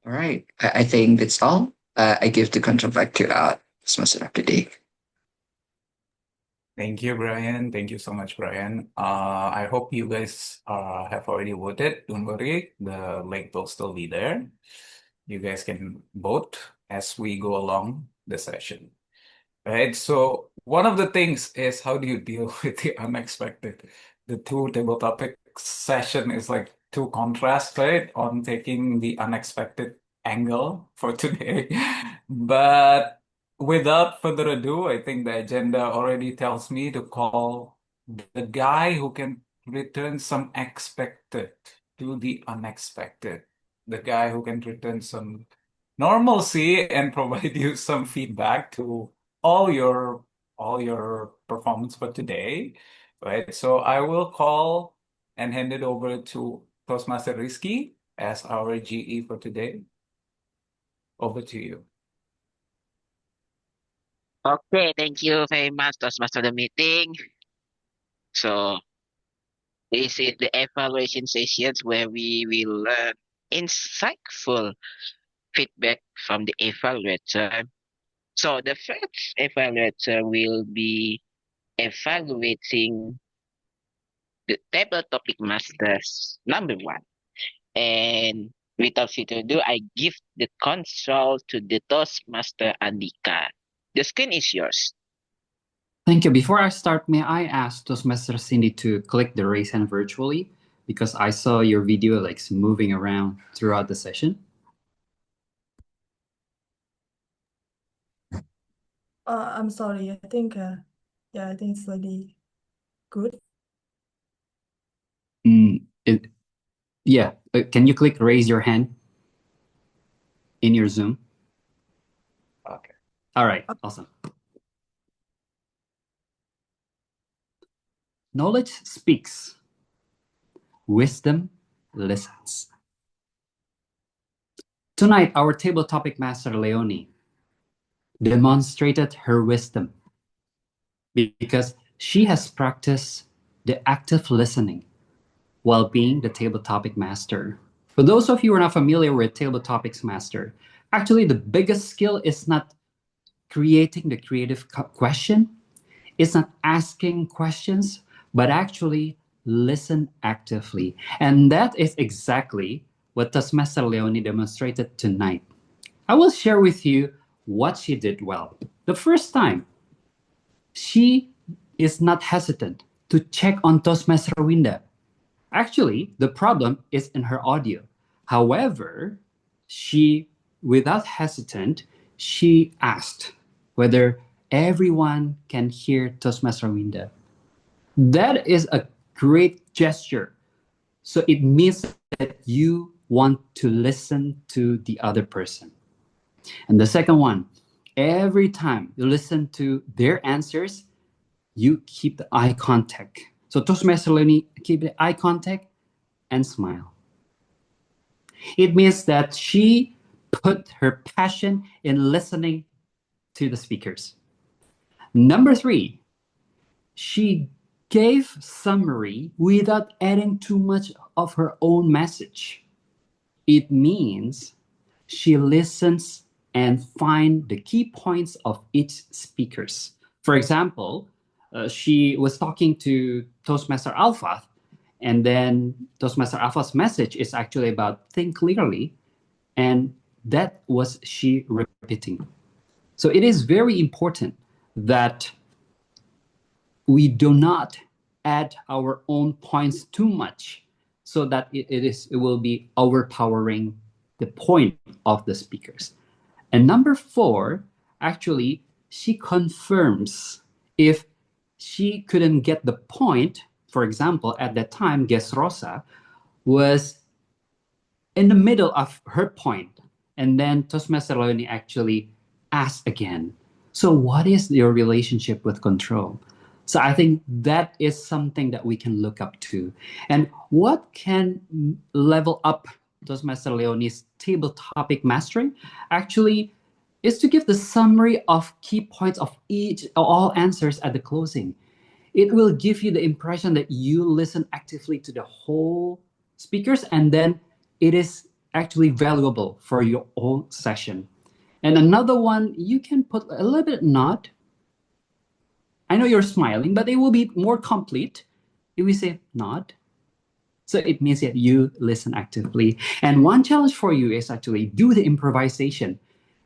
All right, I think that's all. I give the control back to Toastmaster of the day. Thank you, Brian. Thank you so much, Brian. I hope you guys have already voted. Don't worry, the link will still be there. You guys can vote as we go along the session. Right? So one of the things is how do you deal with the unexpected? The 2 table topic session is like 2 contrasts, right? On taking the unexpected angle for today. But without further ado, I think the agenda already tells me to call the guy who can return some expected to the unexpected. The guy who can return some normalcy and provide you some feedback to all your performance for today, right? So I will call and hand it over to Toastmaster Rizky as our GE for today. Over to you. Okay, thank you very much, Toastmaster of the meeting. So this is the evaluation sessions where we will learn insightful feedback from the evaluator. So the first evaluator will be evaluating the table topic masters number 1. And without further ado, I give the control to the Toastmaster Andika. The screen is yours. Thank you. Before I start, may I ask Toastmaster Cindy to click the raise hand virtually? Because I saw your video like moving around throughout the session. I'm sorry. I think it's really good. Yeah. Can you click raise your hand in your Zoom? Okay. All right. Awesome. Knowledge speaks. Wisdom listens. Tonight, our table topic master, Leonie, demonstrated her wisdom because she has practiced the active listening while being the table topic master. For those of you who are not familiar with table topics master, actually the biggest skill is not creating the creative question, it's not asking questions, but actually listen actively. And that is exactly what Toastmaster Leonie demonstrated tonight. I will share with you what she did well. The first time, she is not hesitant to check on Toastmaster Winda. Actually, the problem is in her audio. However, she, without hesitant, she asked whether everyone can hear Toastmaster Winda. That is a great gesture. So it means that you want to listen to the other person. And the second one, every time you listen to their answers, you keep the eye contact. So Toastmaster Leonie, keep the eye contact and smile. It means that she put her passion in listening to the speakers. Number 3, she gave summary without adding too much of her own message. It means she listens and find the key points of each speakers. For example, she was talking to Toastmaster Alpha, and then Toastmaster Alpha's message is actually about think clearly, and that was she repeating. So it is very important that we do not add our own points too much, so that it will be overpowering the point of the speakers. And number 4, actually, she confirms if she couldn't get the point. For example, at that time, Guest Rosa was in the middle of her point, and then Toastmaster Leonie actually asked again, so what is your relationship with control? So I think that is something that we can look up to. And what can level up Toastmaster Leonie's table topic mastering actually is to give the summary of key points of all answers at the closing. It will give you the impression that you listen actively to the whole speakers, and then it is actually valuable for your own session. And another one, you can put a little bit nod. I know you're smiling, but it will be more complete if we say nod. So it means that you listen actively. And one challenge for you is actually do the improvisation.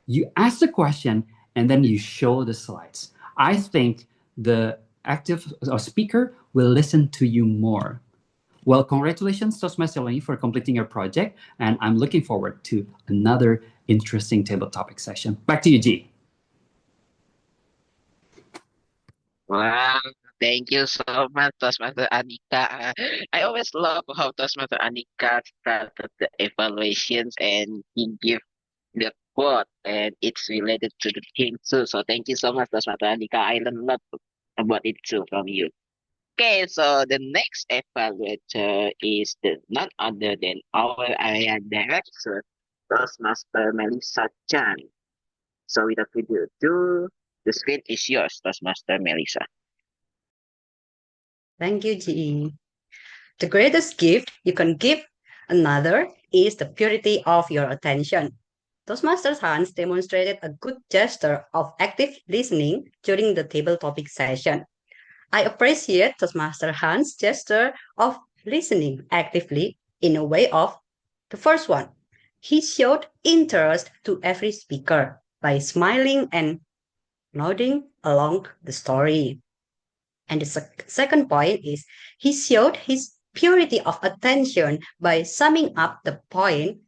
You ask the question and then you show the slides. I think the active speaker will listen to you more. Well, congratulations, Toastmaster Leonie, for completing your project. And I'm looking forward to another interesting table topic session. Back to you, G. Wow, thank you so much, Toastmaster Anika. I always love how Toastmaster Anika started the evaluations and he give the quote and it's related to the thing too. So thank you so much, Toastmaster Anika. I learned a lot about it too from you. Okay, so the next evaluator is none other than our area director, Toastmaster Melissa Chan. So without further ado, the screen is yours, Toastmaster Melissa. Thank you, GE. The greatest gift you can give another is the purity of your attention. Toastmaster Hans demonstrated a good gesture of active listening during the table topic session. I appreciate Toastmaster Hans' gesture of listening actively in a way of the first one. He showed interest to every speaker by smiling and nodding along the story. And the second point is he showed his purity of attention by summing up the point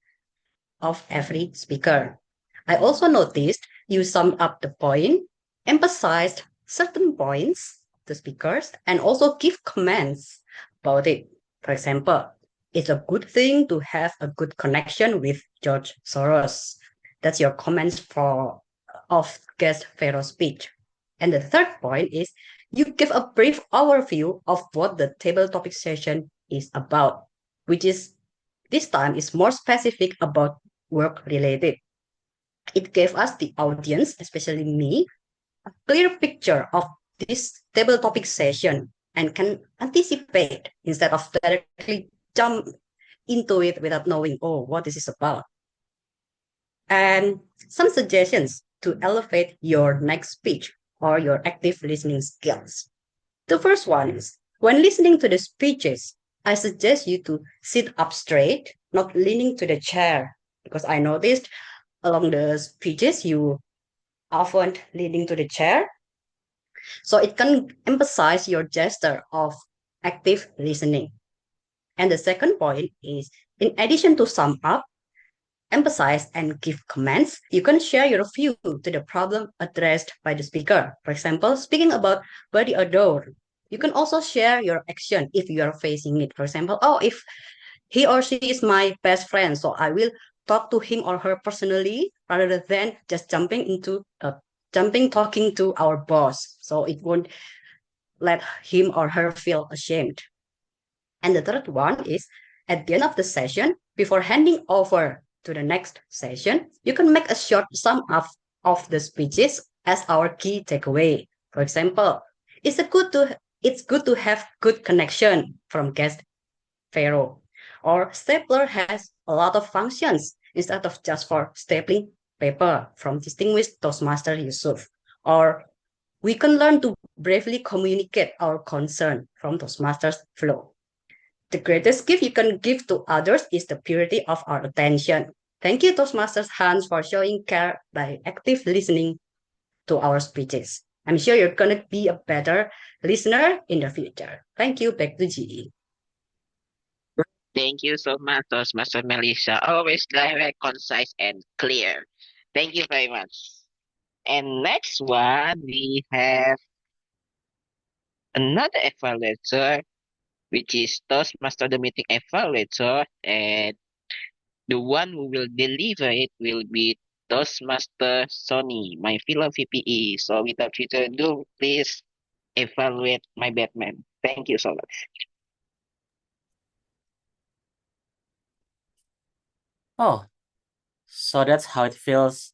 of every speaker. I also noticed you summed up the point, emphasized certain points to speakers, and also give comments about it. For example, it's a good thing to have a good connection with George Soros. That's your comments of guest Pharaoh's speech. And the third point is you give a brief overview of what the table topic session is about, which is this time is more specific about work related. It gave us, the audience, especially me, a clear picture of this table topic session and can anticipate instead of directly jump into it without knowing, oh, what this is about. And some suggestions to elevate your next speech or your active listening skills. The first one is When listening to the speeches, I suggest you to sit up straight, not leaning to the chair, because I noticed along the speeches you often leaning to the chair. So it can emphasize your gesture of active listening. And the second point is, in addition to sum up, emphasize and give comments, you can share your view to the problem addressed by the speaker. For example, speaking about body odor, you can also share your action if you are facing it. For example, oh, if he or she is my best friend, so I will talk to him or her personally rather than just talking to our boss. So it won't let him or her feel ashamed. And the third one is, at the end of the session, before handing over to the next session, you can make a short sum up of the speeches as our key takeaway. For example, it's good to have good connection from guest Pharaoh. Or stapler has a lot of functions instead of just for stapling paper from distinguished Toastmaster Yusuf. Or we can learn to bravely communicate our concern from Toastmasters Flow. The greatest gift you can give to others is the purity of our attention. Thank you, Toastmasters Hans, for showing care by active listening to our speeches. I'm sure you're going to be a better listener in the future. Thank you. Back to GE. Thank you so much, Toastmaster Melissa. Always direct, concise, and clear. Thank you very much. And next one, we have another evaluator, which is Toastmaster the Meeting Evaluator, and the one who will deliver it will be Toastmaster Sony, my fellow VPE. So without further ado, please evaluate my Batman. Thank you so much. Oh, so that's how it feels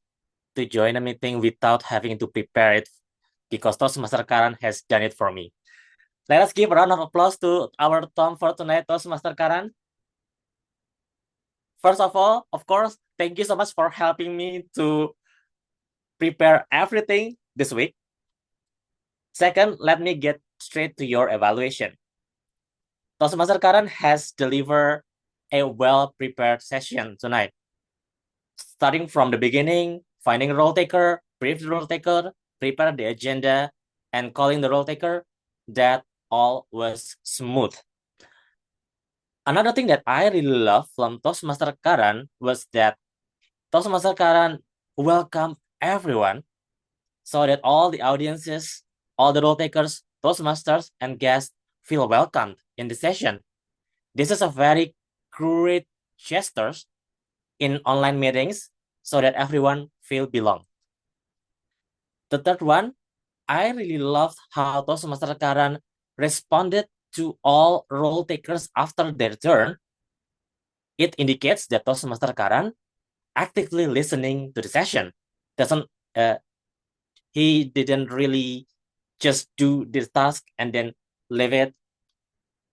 to join a meeting without having to prepare it, because Toastmaster Karan has done it for me. Let us give a round of applause to our Tom for tonight, Toastmaster Karan. First of all, of course, thank you so much for helping me to prepare everything this week. Second, let me get straight to your evaluation. Toastmaster Karan has delivered a well-prepared session tonight. Starting from the beginning, finding a role taker, brief the role taker, prepare the agenda, and calling the role taker, that all was smooth. Another thing that I really love from Toastmaster Karan was that Toastmaster Karan welcomed everyone so that all the audiences, all the role takers, Toastmasters, and guests feel welcomed in the session. This is a very great gesture in online meetings so that everyone feel belong. The third one, I really loved how Toastmaster Karan responded to all role takers after their turn. It indicates that Toastmaster Karan actively listening to the session. He didn't really just do this task and then leave it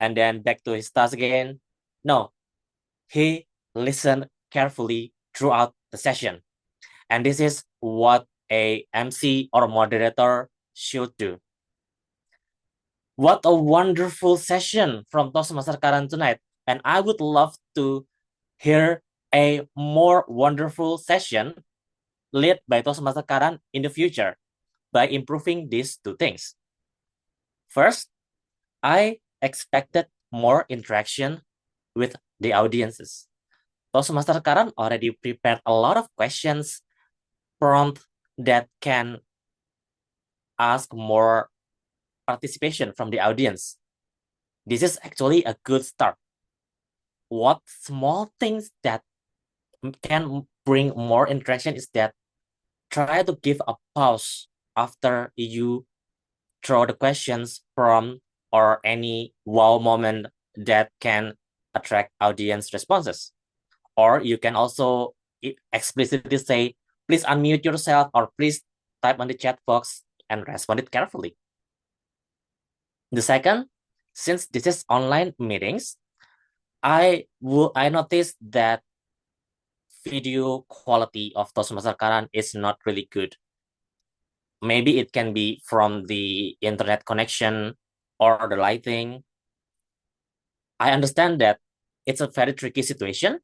and then back to his task again. No, he listened carefully throughout the session. And this is what a MC or moderator should do. What a wonderful session from Toastmaster Karan tonight. And I would love to hear a more wonderful session led by Toastmaster Karan in the future by improving these two things. First, I expected more interaction with the audiences. Toastmaster Karan already prepared a lot of questions, prompts that can ask more participation from the audience. This is actually a good start. What small things that can bring more interaction is that try to give a pause after you throw the questions from or any wow moment that can attract audience responses. Or you can also explicitly say, please unmute yourself or please type on the chat box and respond it carefully. The second, since this is online meetings, I noticed that video quality of Toastmaster Karan is not really good. Maybe it can be from the internet connection or the lighting. I understand that it's a very tricky situation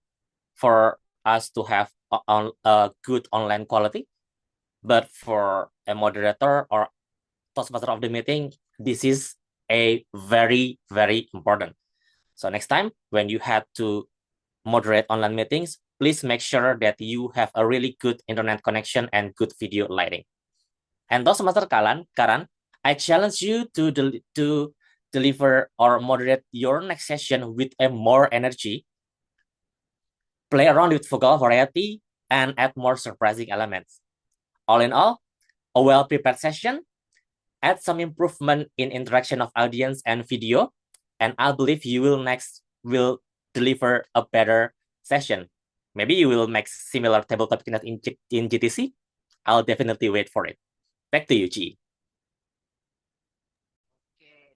for us to have a good online quality, but for a moderator or Toastmaster of the meeting, this is a very, very important. So next time when you have to moderate online meetings, please make sure that you have a really good internet connection and good video lighting. And Toastmaster Karan, I challenge you to deliver or moderate your next session with a more energy, play around with vocal variety, and add more surprising elements. All in all, a well-prepared session, add some improvement in interaction of audience and video, and I believe you will deliver a better session. Maybe you will make similar tabletop keynote in GTC. I'll definitely wait for it. Back to you, G.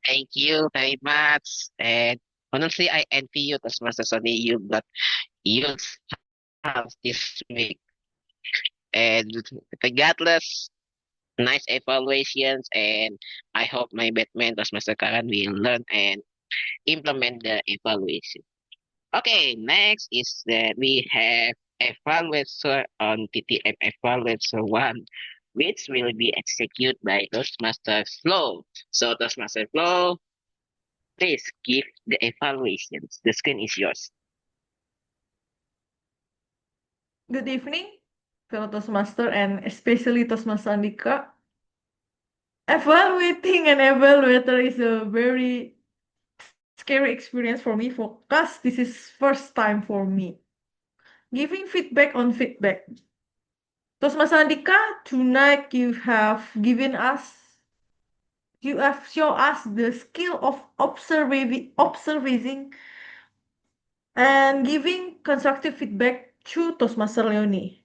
Thank you very much. And honestly, I envy you, Toastmaster Sony. You got huge house this week. And regardless, nice evaluations. And I hope my Batman, Toastmaster Karan, will learn and implement the evaluation. Okay, next is that we have evaluator on TTM evaluator 1, which will be executed by Toastmaster Flow. So Toastmaster Flow, please give the evaluations. The screen is yours. Good evening, fellow Toastmaster and especially Toastmaster Andika. Evaluating an evaluator is a very scary experience for me because this is first time for me. Giving feedback on feedback. Toastmaster Andika, tonight you have shown us the skill of observing and giving constructive feedback to Toastmaster Leonie.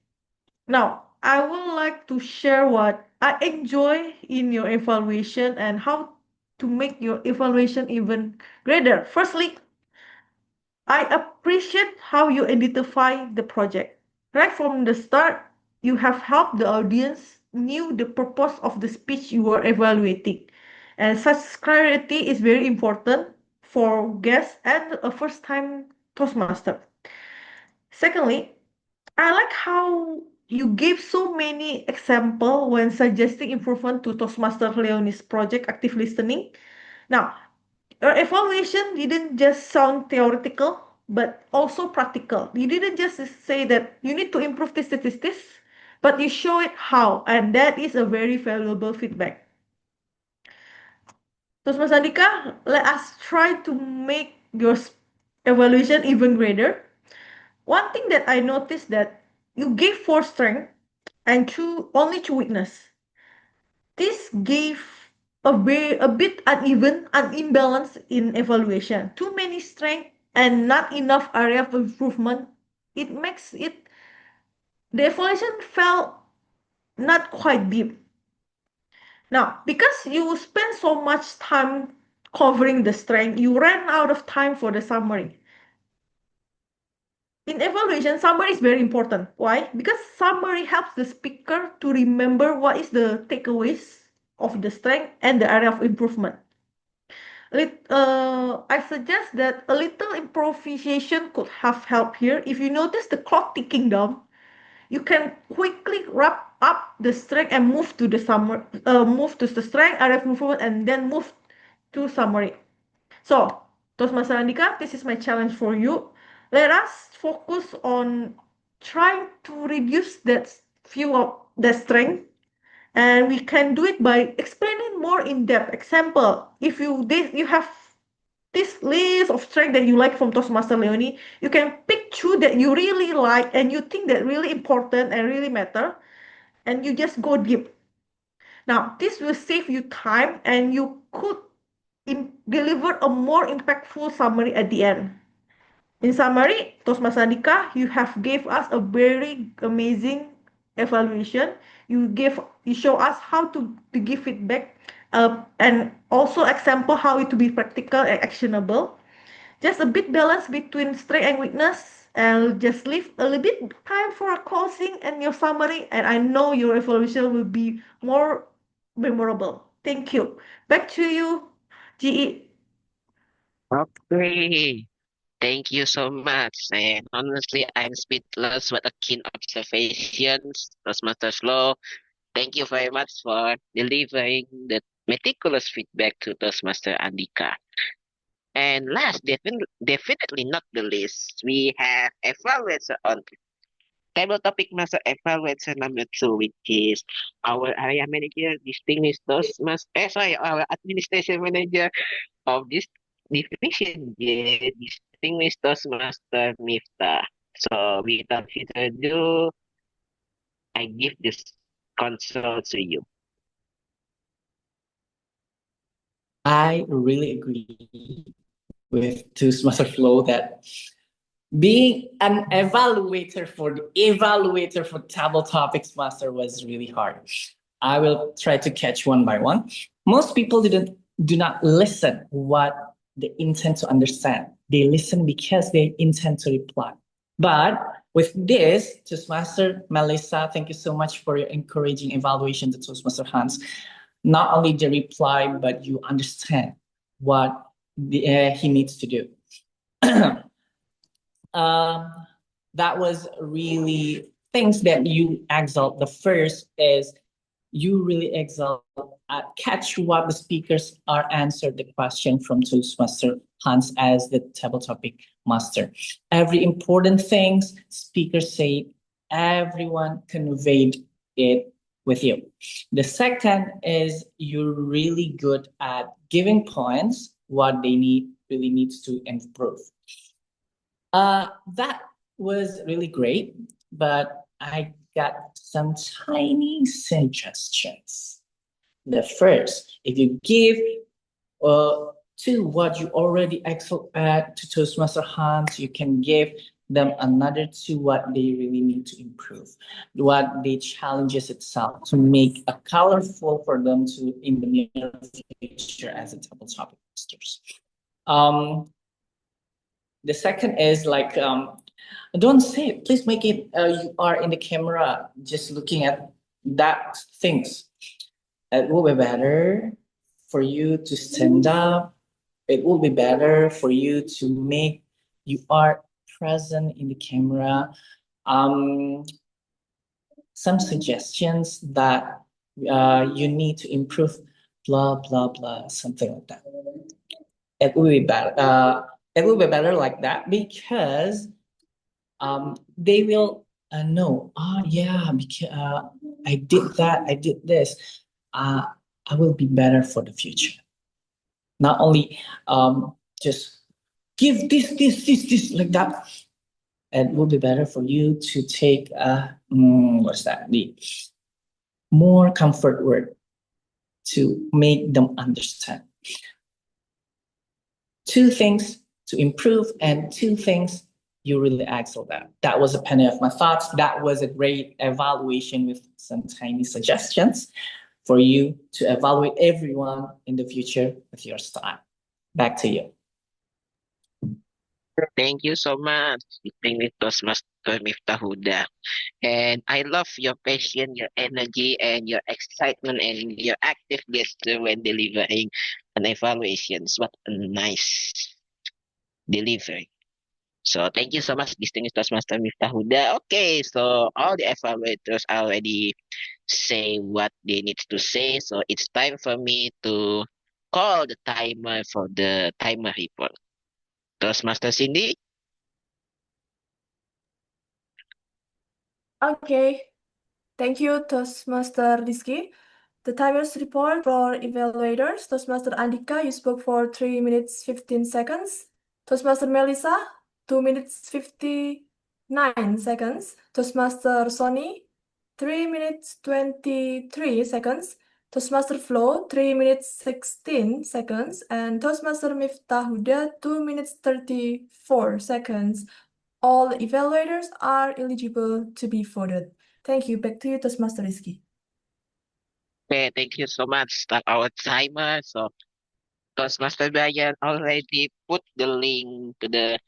Now, I would like to share what I enjoy in your evaluation and how to make your evaluation even greater. Firstly, I appreciate how you identify the project. Right from the start, you have helped the audience knew the purpose of the speech you were evaluating. And such clarity is very important for guests and a first-time Toastmaster. Secondly, I like how you gave so many examples when suggesting improvement to Toastmaster Leonie's project active listening. Now, your evaluation didn't just sound theoretical, but also practical. You didn't just say that you need to improve the statistics, but you show it how, and that is a very valuable feedback. Toastmaster Andika, let us try to make your evaluation even greater. One thing that I noticed that you gave 4 strength and only 2 weakness. This gave a bit unimbalance in evaluation. Too many strength and not enough area of improvement. It makes the evaluation felt not quite deep. Now, because you spend so much time covering the strength, you ran out of time for the summary. In evaluation, summary is very important. Why? Because summary helps the speaker to remember what is the takeaways of the strength and the area of improvement. I suggest that a little improvisation could have helped here. If you notice the clock ticking down, you can quickly wrap up the strength and move to the summary, move to the strength, area of improvement, and then move to summary. So, Toastmaster Andika, this is my challenge for you. Let us focus on trying to reduce that few of the strength, and we can do it by explaining more in depth. Example, if you have this list of strength that you like from Toastmaster Leonie, you can pick 2 that you really like and you think that really important and really matter, and you just go deep. Now, this will save you time and you could deliver a more impactful summary at the end. In summary, Toastmaster Andika, you have gave us a very amazing evaluation. You show us how to give feedback, and also example how it to be practical and actionable. Just a bit balance between strength and weakness, and just leave a little bit time for a closing and your summary, and I know your evaluation will be more memorable. Thank you. Back to you, GE. Okay. Thank you so much. And honestly, I'm speechless. What a keen observations, Toastmaster Slow. Thank you very much for delivering the meticulous feedback to Toastmaster Andika. And last, definitely not the least, we have evaluator on table topic master evaluator number 2, which is our area manager, distinguished Toastmaster, our administration manager of this division, the distinguished Toastmaster Miftah. So without further ado, I give this console to you. I really agree with Toastmaster Flow that being an evaluator for the evaluator for table topics master was really hard. I will try to catch one by one. Most people do not listen what they intend to understand. They listen because they intend to reply. But with this, Toastmaster Melissa, thank you so much for your encouraging evaluation to Toastmaster Hans. Not only the reply, but you understand what he needs to do. That was really things that you exalt. The first is you really exalt at catch what the speakers are answered the question from Toastmaster Hans as the table topic master. Every important things speakers say, everyone conveyed it with you. The second is you're really good at giving points what they really needs to improve. That was really great, but I got some tiny suggestions. The first, if you give to what you already excel at to Toastmaster Hans, you can give them another to what they really need to improve, what they challenges itself to make a colorful for them to in the near future as a table topic masters. The second is like, don't say it. Please make it, you are in the camera, just looking at that things. It will be better for you to stand up. It will be better for you to make, you are present in the camera. Some suggestions that you need to improve, blah, blah, blah, something like that. It will be better. It will be better like that because they will know, yeah, because I did that, I did this. I will be better for the future. Not only just give this like that. It will be better for you to take what's that? The more comfort word to make them understand. 2 things to improve and 2 things you really excel at. That was a penny of my thoughts. That was a great evaluation with some tiny suggestions for you to evaluate everyone in the future with your style. Back to you. Thank you so much, distinguished Toastmaster Miftah Huda. And I love your passion, your energy, and your excitement and your active gesture when delivering an evaluations. What a nice delivery. So thank you so much, distinguished Toastmaster Miftah Huda. Okay, so all the evaluators already say what they need to say. So it's time for me to call the timer for the timer report. Toastmaster Cindy? Okay. Thank you, Toastmaster Rizky. The timers report for evaluators. Toastmaster Andika, you spoke for 3 minutes 15 seconds. Toastmaster Melissa, 2 minutes 59 seconds. Toastmaster Sony, 3 minutes 23 seconds. Toastmaster Flo, 3 minutes 16 seconds. And Toastmaster Miftah Huda, 2 minutes 34 seconds. All evaluators are eligible to be voted. Thank you. Back to you, Toastmaster Rizky. Okay, thank you so much. Start our timer. So Toastmaster Brian already put the link to the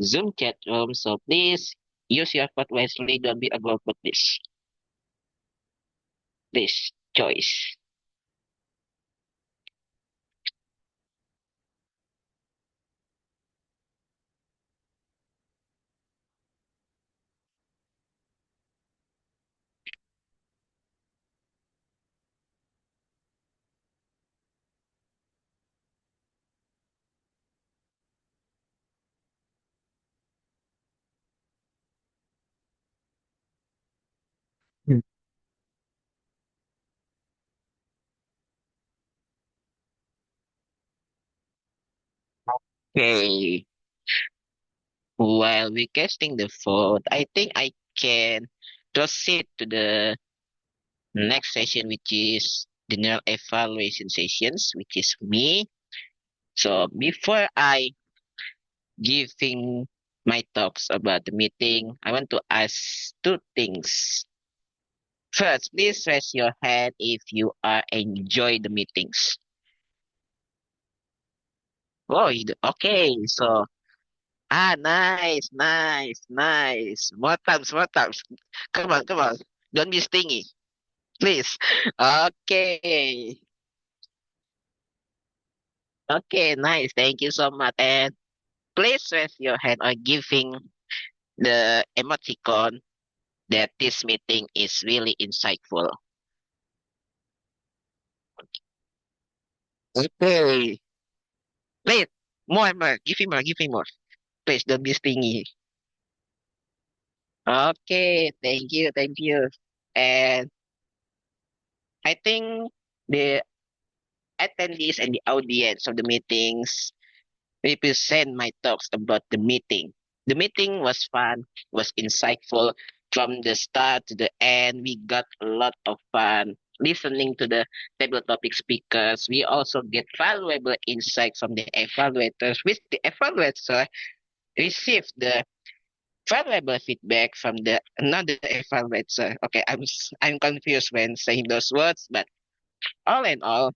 Zoom chat room. So please use your vote wisely. Don't be a golfer, please. Please choice. Okay. While we casting the vote, I think I can proceed to the next session, which is general evaluation sessions, which is me. So before I giving my talks about the meeting, I want to ask two things. First, please raise your hand if you are enjoy the meetings. Oh, okay. So, nice, nice, nice. More times, more times. Come on, come on. Don't be stingy, please. Okay. Okay, nice. Thank you so much. And please raise your hand or giving the emoticon that this meeting is really insightful. Okay. Please, more, more. Give me more, give me more. Please don't be stingy. Okay, thank you, thank you. And I think the attendees and the audience of the meetings represent my talks about the meeting. The meeting was fun, was insightful from the start to the end. We got a lot of fun listening to the table topic speakers. We also get valuable insight from the evaluators, which the evaluator received the valuable feedback from the another evaluator. Okay, I'm confused when saying those words, but all in all,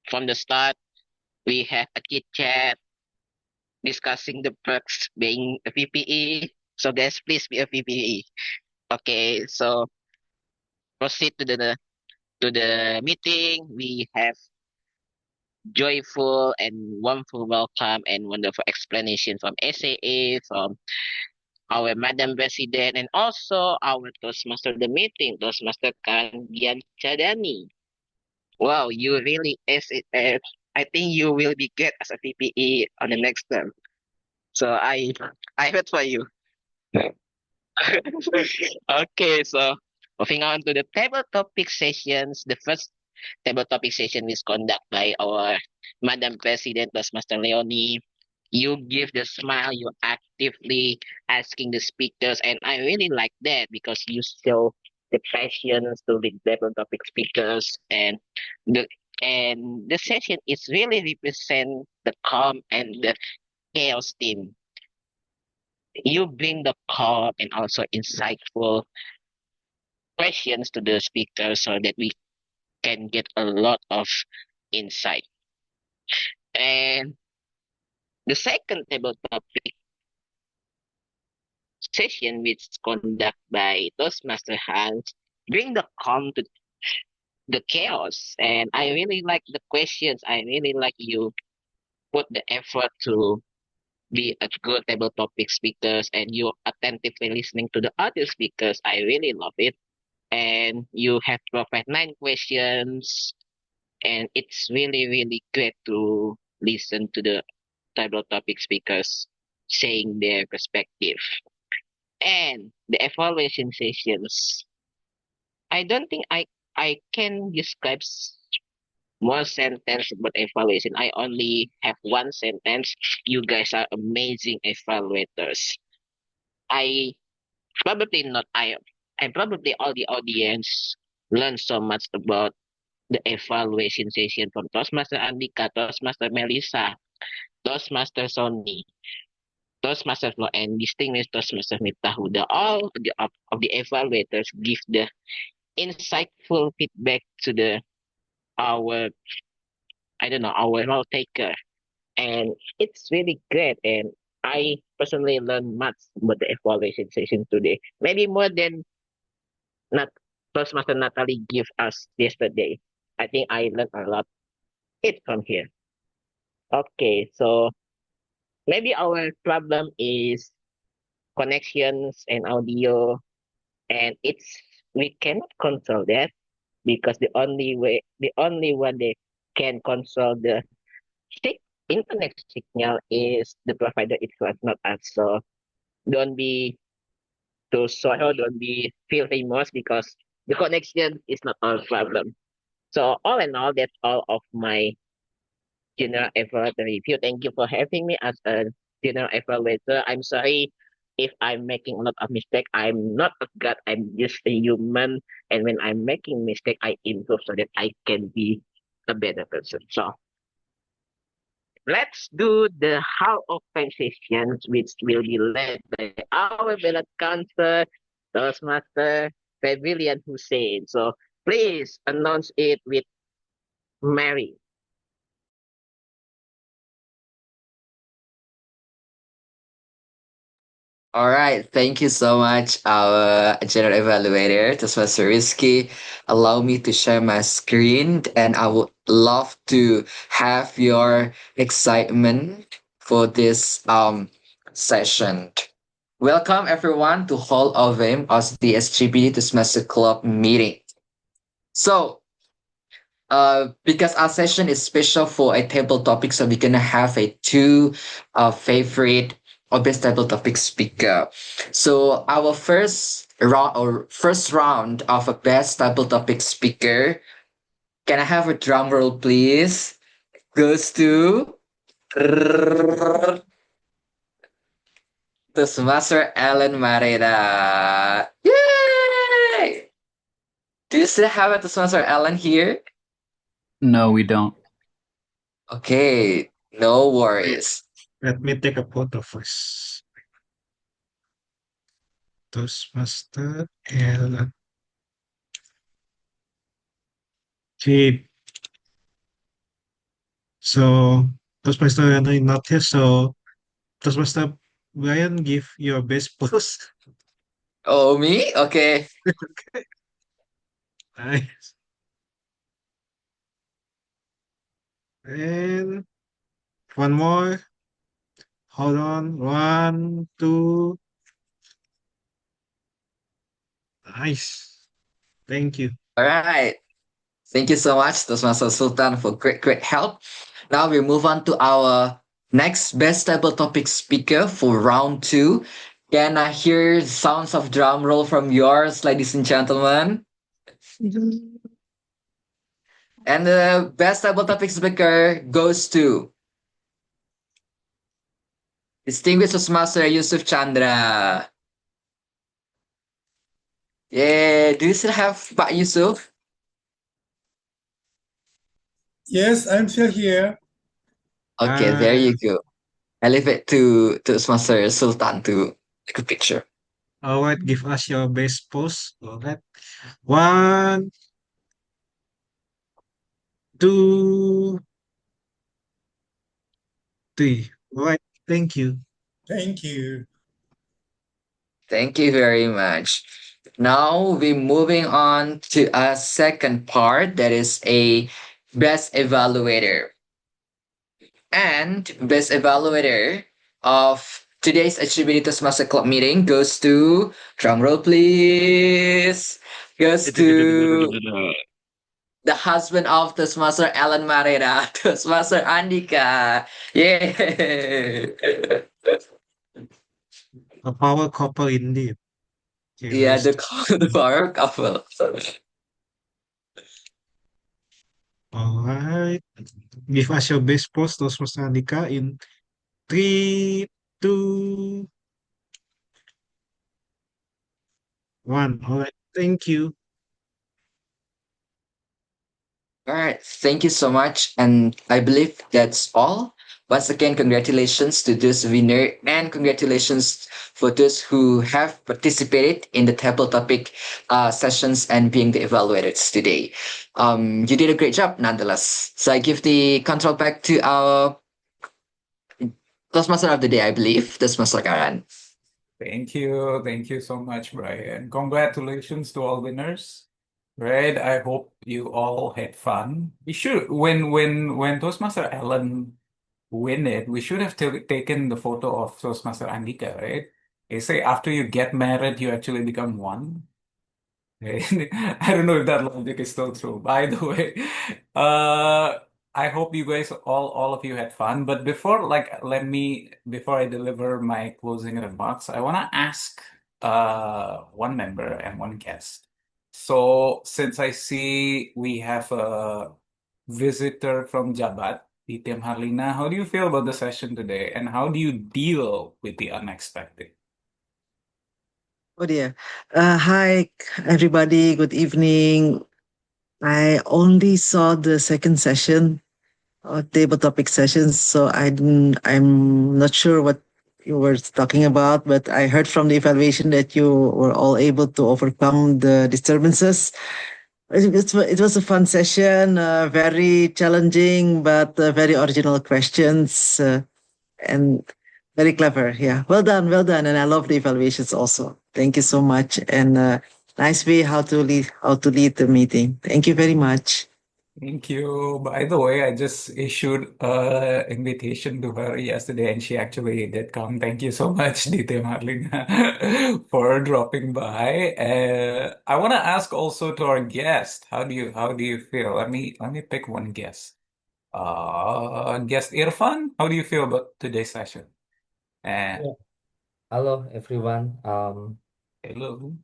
from the start, we have a chit chat discussing the perks being a PPE. So guys, please be a PPE. Okay, so proceed to the meeting. We have joyful and warmful welcome and wonderful explanation from SAA, from our Madam President, and also our Toastmaster of the meeting, Toastmaster Kandian Chadani. Wow, you really I think you will be good as a PPE on the next term. So I hope for you. Okay, so moving on to the table topic sessions. The first table topic session is conducted by our Madam President, Master Leonie. You give the smile, you actively asking the speakers, and I really like that because you show the passions to the table topic speakers, the the session is really represent the calm and the chaos team. You bring the calm and also insightful questions to the speaker so that we can get a lot of insight. And the second table topic session, which is conducted by Toastmaster Hans, bring the calm to the chaos. And I really like the questions. I really like you put the effort to be a good table topic speakers and you attentively listening to the other speakers. I really love it. And you have provided 9 questions, and it's really, really great to listen to the table topic speakers saying their perspective. And the evaluation sessions, I don't think I can describe more sentence about evaluation. I only have one sentence. You guys are amazing evaluators. I probably not I and probably all the audience learn so much about the evaluation session from Toastmaster Andika, Toastmaster Melissa, Toastmaster Sony, Toastmaster Flo, and distinguished Toastmaster Miftahuda. All of the evaluators give the insightful feedback to the our our role taker, and it's really great. And I personally learned much about the evaluation session today, maybe more than not Toastmaster Natalie gave us yesterday. I think I learned a lot it from here. Okay, so maybe our problem is connections and audio, and it's we cannot control that because the only one they can control the stick internet signal is the provider itself, not us. So don't be too sorry, don't be feel remorse because the connection is not our problem. So all in all, that's all of my general evaluator review. Thank you for having me as a general evaluator. I'm sorry if I'm making a lot of mistake. I'm not a god. I'm just a human. And when I'm making mistake, I improve so that I can be a better person. So let's do the Hall of Fame sessions, which will be led by our ballot counselor, Toastmaster Pavilion Hussein. So please announce it with Mary. All right, thank you so much, our general evaluator, Toastmaster Rizky. Allow me to share my screen, and I would love to have your excitement for this session. Welcome everyone to Hall of Fame of the SGB Toastmaster Club meeting. So, because our session is special for a table topic, so we're gonna have a two favorite or best table topic speaker. So our first round of a best table topic speaker. Can I have a drum roll, please? Goes to Toastmaster Ellen Mareda. Yay! Do you still have a Toastmaster Ellen here? No, we don't. Okay, no worries. Let me take a photo first. Toastmaster Ellen. Okay. So Toastmaster Ellen is not here, so Toastmaster Brian, give your best pose. Oh, me? Okay. Okay. Nice. And one more. Hold on. 1, 2. Nice. Thank you. All right. Thank you so much, Toastmaster Sultan, for great help. Now we move on to our next best table topic speaker for round 2. Can I hear sounds of drum roll from yours, ladies and gentlemen? And the best table topic speaker goes to distinguished Toastmaster Yusuf Chandra. Yeah, do you still have Pak Yusuf? Yes, I'm still here. Okay, there you go. I leave it to Toastmaster Sultan to take a picture. All right, give us your best pose. All right. 1, 2, 3. All right. Thank you. Thank you. Thank you very much. Now we're moving on to a second part that is a best evaluator. And best evaluator of today's Achievability Toastmaster Club meeting goes to, drumroll please, goes to the husband of Toastmaster Alan Marera, Toastmaster Andika. Yay! A power couple indeed. Okay, Yeah, let's the power couple. All right. Give us your best pose, Toastmaster Andika, in 3, 2, 1. All right. Thank you. All right, thank you so much. And I believe that's all. Once again, congratulations to this winner and congratulations for those who have participated in the table topic sessions and being the evaluators today. You did a great job nonetheless. So I give the control back to our Toastmaster of the day, I believe, Toastmaster Karan. Thank you so much, Brian. Congratulations to all winners. Right, I hope you all had fun. We should when Toastmaster Ellen win it, we should have taken the photo of Toastmaster Andika, right? They say after you get married, you actually become one. Right? I don't know if that logic is still true. By the way, I hope you guys all of you had fun. But before I deliver my closing remarks, I wanna ask one member and one guest. So since I see we have a visitor from Jabat, DTM Harlina, how do you feel about the session today, and how do you deal with the unexpected? Oh dear. Hi, everybody. Good evening. I only saw the second session, table topic sessions, so I'm not sure what you were talking about, but I heard from the evaluation that you were all able to overcome the disturbances. It was a fun session, very challenging, but very original questions, and very clever. Yeah, well done, well done. And I love the evaluations also. Thank you so much. And nice way how to lead the meeting. Thank you very much. Thank you. By the way, I just issued an invitation to her yesterday, and she actually did come. Thank you so much, Dite Marlina, for dropping by. I want to ask also to our guest, how do you feel? Let me pick one guest. Guest Irfan, how do you feel about today's session? And Yeah. Hello everyone. hello.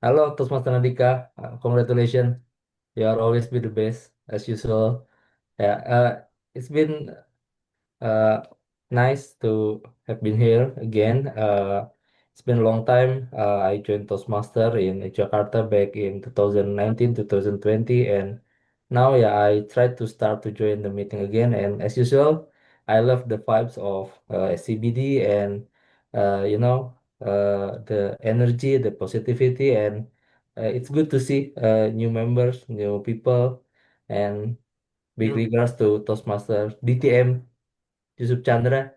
Hello Toastmaster Nadika. Congratulations. You are always be the best as usual. Yeah. It's been nice to have been here again. It's been a long time. I joined Toastmaster in Jakarta back in 2019, 2020, and now yeah, I tried to start to join the meeting again. And as usual, I love the vibes of SCBD and the energy, the positivity, and it's good to see new members, new people, and big regards to Toastmaster DTM Yusuf Chandra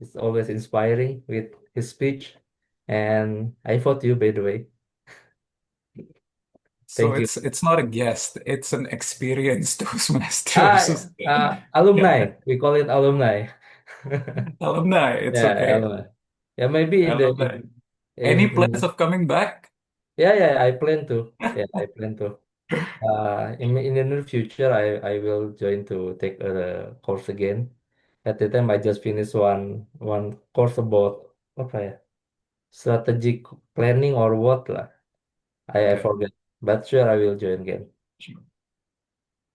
is always inspiring with his speech. And I vote you, by the way. So Thank you. it's not a guest, it's an experienced Toastmasters. Alumni. We call it alumni. Alumni, it's Yeah, okay. alumni. Yeah, maybe in the Alumni. Any plans of coming back? yeah, I plan to. Yeah, I plan to. In the near future, I will join to take a course again. At the time, I just finished one course about apa ya, strategic planning or what lah. I forget, but sure I will join again.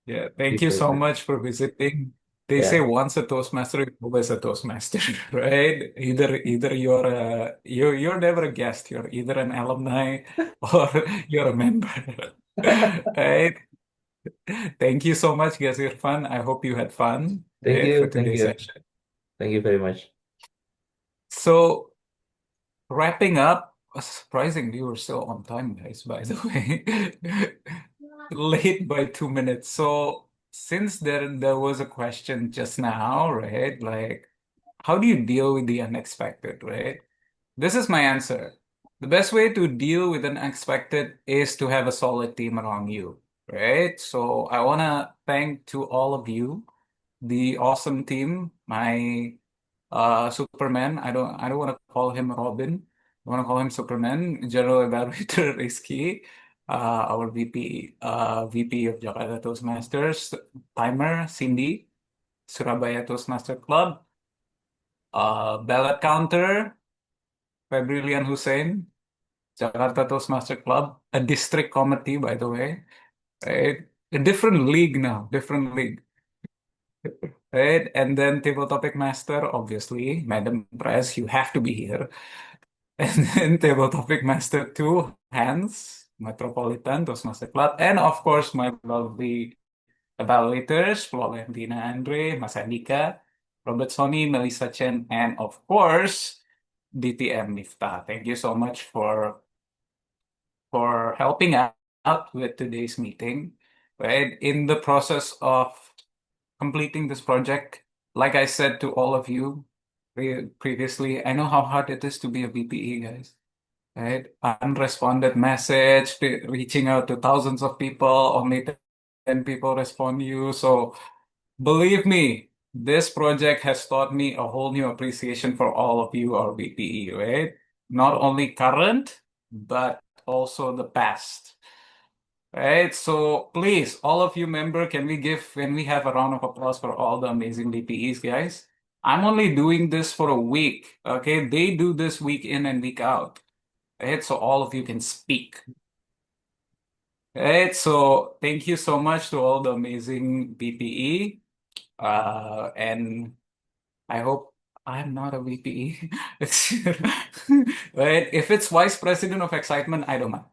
Yeah, thank you so much for visiting. They say Yeah. once a Toastmaster, always a Toastmaster, right? Either you're never a guest, you're either an alumni or you're a member. Right? Thank you so much, guys. Irfan. I hope you had fun, Thank right, for you, thank today's you, session. thank you very much. So wrapping up, surprisingly, we're still on time, guys, by the way. Late by 2 minutes. So since there was a question just now, right? Like, how do you deal with the unexpected, right? This is my answer. The best way to deal with an unexpected is to have a solid team around you, right? So I wanna thank to all of you, the awesome team, my Superman. I don't want to call him Robin. I want to call him Superman. General Evaluator Rizky, our VP of Jakarta Toastmasters, Timer Cindy, Surabaya Toastmaster Club, Ballot Counter, Febrilian Hussein, Jakarta Toastmaster Club, a district committee, by the way, right? A different league now, different league. Right? And then Table Topic Master, obviously, Madam Press, you have to be here. And then Table Topic Master 2, Hans, Metropolitan, Toastmaster Club, and of course, my lovely evaluators, Florentina Andre, Mas Andika, Robert Sony, Melissa Chen, and of course, DTM Miftah. Thank you so much for helping out with today's meeting. Right? In the process of completing this project, like I said to all of you previously, I know how hard it is to be a BPE, guys. Right? Unresponded message, reaching out to thousands of people, only 10 people respond to you. So believe me, this project has taught me a whole new appreciation for all of you, our BPE, right? Not only current, but also the past. Right, so please, all of you can we have a round of applause for all the amazing DPEs, guys? I'm only doing this for a week, okay? They do this week in and week out, right? So all of you can speak. Right, so thank you so much to all the amazing BPE. And I hope I'm not a VP. Right? If it's Vice President of Excitement, I don't mind.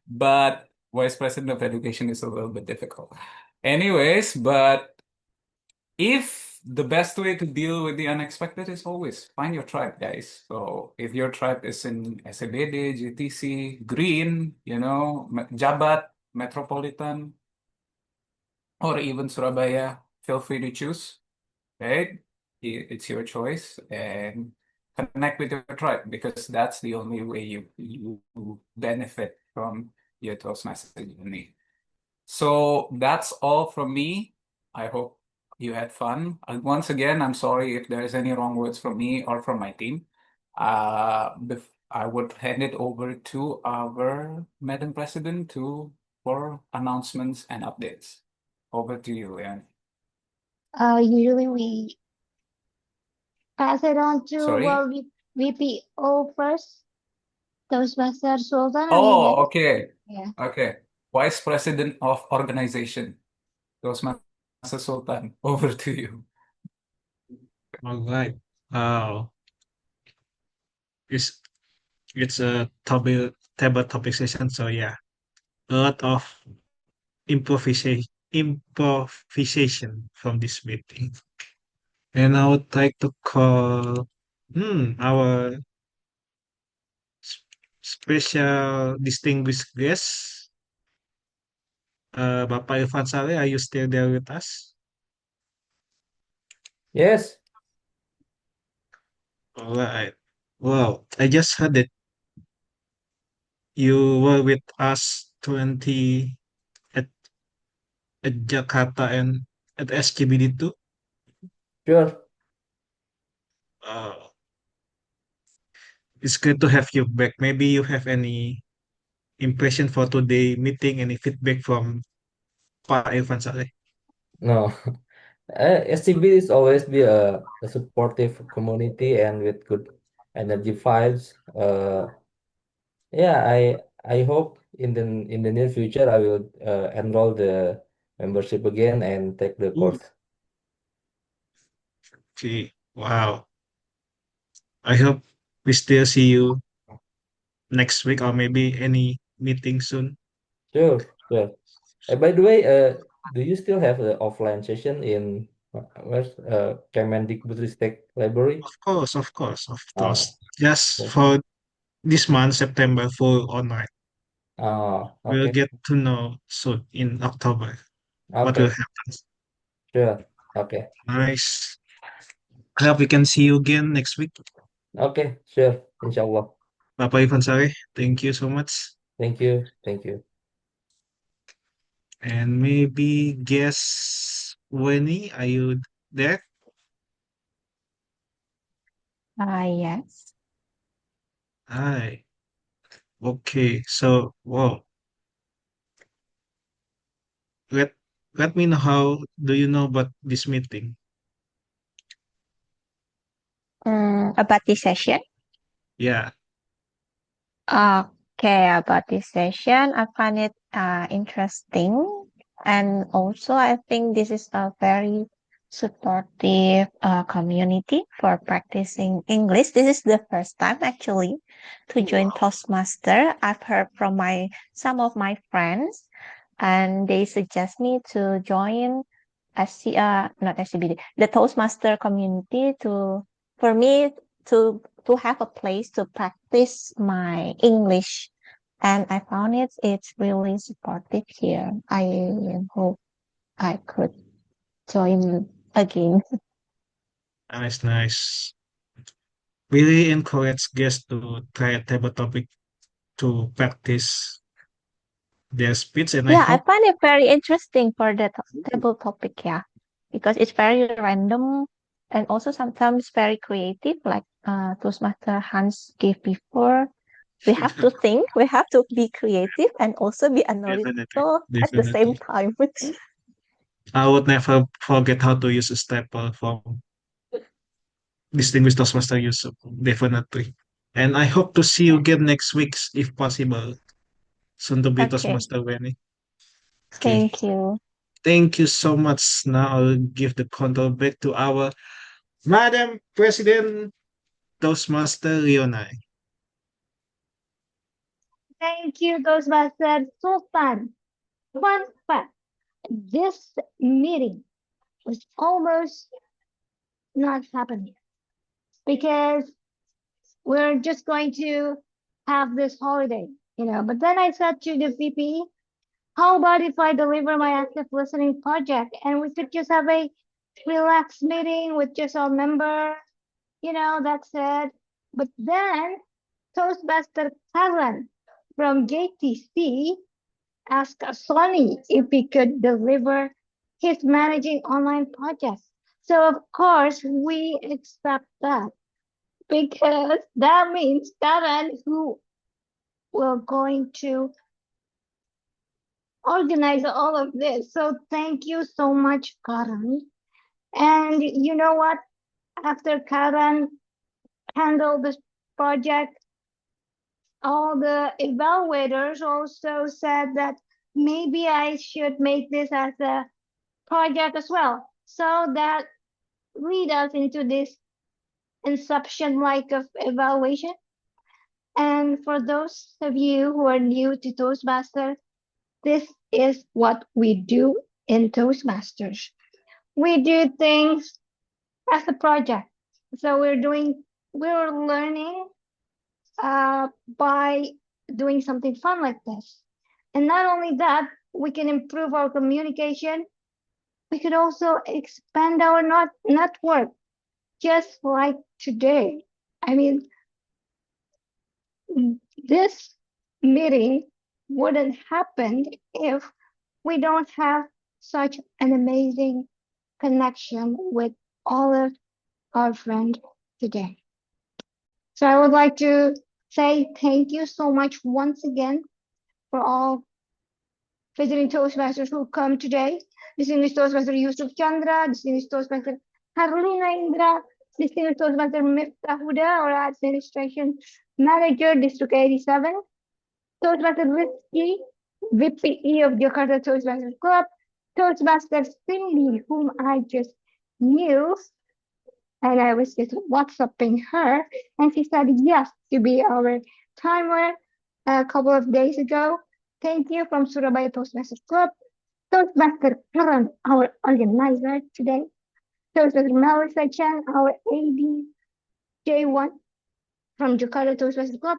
But Vice President of Education is a little bit difficult. Anyways, but if the best way to deal with the unexpected is always find your tribe, guys. So if your tribe is in SCBD, GTC, Green, Jabat, Metropolitan, or even Surabaya, feel free to choose, right? It's your choice, and connect with your tribe, because that's the only way you benefit from your Toastmaster journey. So that's all from me. I hope you had fun. Once again, I'm sorry if there's any wrong words from me or from my team. I would hand it over to our Madam President for announcements and updates. Over to you, Leon. Usually we pass it on to Sorry? VPO first. Toastmaster Sultan, are you Oh, ready? okay. Yeah. Okay. Vice President of Organization, Toastmaster Sultan, over to you. All right. It's a table topic session, so yeah, a lot of improvisation from this meeting. And I would like to call our special distinguished guest, Bapak Irfan Saleh. Are you still there with us? Yes. All right. Well, I just heard that you were with us 20 at Jakarta and at SCBD too. Sure. It's good to have you back. Maybe you have any impression for today meeting, any feedback from Pak Irfan Saleh? No. SCB is always be a supportive community and with good energy vibes. Yeah, I hope in the near future I will enroll the membership again and take the course. Okay. Wow. I hope we still see you next week or maybe any meeting soon. Sure, sure. By the way, do you still have the offline session in where's Kemendikbudristek Library? Of course, of course, of Oh, course. Just okay. for this month, September, full online. Oh, We'll okay. get to know soon in October what will Okay, happen. sure. Okay. Nice. I hope we can see you again next week. Okay, sure. Inshallah. Bapak Irfan Saleh, thank you so much. Thank you. Thank you. And maybe guess Winnie, are you there? Yes. Hi. Okay, so wow. Let me know how do you know about this meeting? About this session? Yeah. Okay, about this session, I find it interesting. And also, I think this is a very supportive community for practicing English. This is the first time actually to join Toastmaster. I've heard from some of my friends, and they suggest me to join not SCBD, the Toastmaster community for me to have a place to practice my English. And I found it's really supportive here. I hope I could join again. Nice, nice. Really encourage guests to try a table topic to practice their speech, and I Yeah, I hope find it very interesting for the table topic, yeah, because it's very random and also sometimes very creative, like Toastmaster Hans gave before. We have to think, we have to be creative and also be analytical at the same time. I would never forget how to use a staple from distinguished Toastmaster Yusuf, definitely. And I hope to see you again next week if possible. Soon to be Okay, Toastmaster Wenny. Okay. thank you. Thank you so much. Now I'll give the control back to our Madam President Toastmaster Leonai. Thank you, Toastmaster Sultan. Fun fact, this meeting was almost not happening because we're just going to have this holiday, But then I said to the VP, how about if I deliver my active listening project and we could just have a relaxed meeting with just our member, that's it. But then Toastmaster Karen from JTC asked Sonny if he could deliver his managing online project. So of course we accept that because that means Karen who will going to organize all of this. So thank you so much, Karen. And you know what? After Karen handled this project, all the evaluators also said that maybe I should make this as a project as well. So that lead us into this inception like of evaluation. And for those of you who are new to Toastmasters, this is what we do in Toastmasters. We do things as a project. So we're learning by doing something fun like this. And not only that, we can improve our communication. We could also expand our network, just like today. I mean, this meeting wouldn't happen if we don't have such an amazing connection with all of our friends today. So I would like to say thank you so much once again for all visiting Toastmasters who come today. Distinguished Toastmaster Yusuf Chandra, Distinguished Toastmaster Harlina Indra, Distinguished Toastmaster Miftah Huda, our Administration Manager, District 87, Toastmaster Rizky, VPE of Jakarta Toastmasters Club, Toastmaster Cindy, whom I just knew, and I was just WhatsApping her, and she said yes to be our timer a couple of days ago. Thank you from Surabaya Toastmasters Club, Toastmaster Karen, our organizer today, Toastmaster Melissa Chan, our AD J1 from Jakarta Toastmasters Club,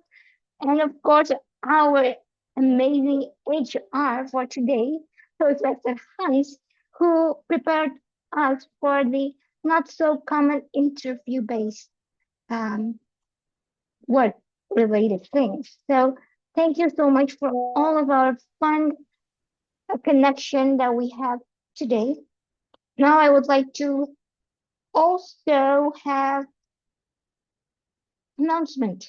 and of course, our amazing HR for today, Toastmaster Hans, who prepared us for the not so common interview-based work-related things. So thank you so much for all of our fun connection that we have today. Now I would like to also have announcement.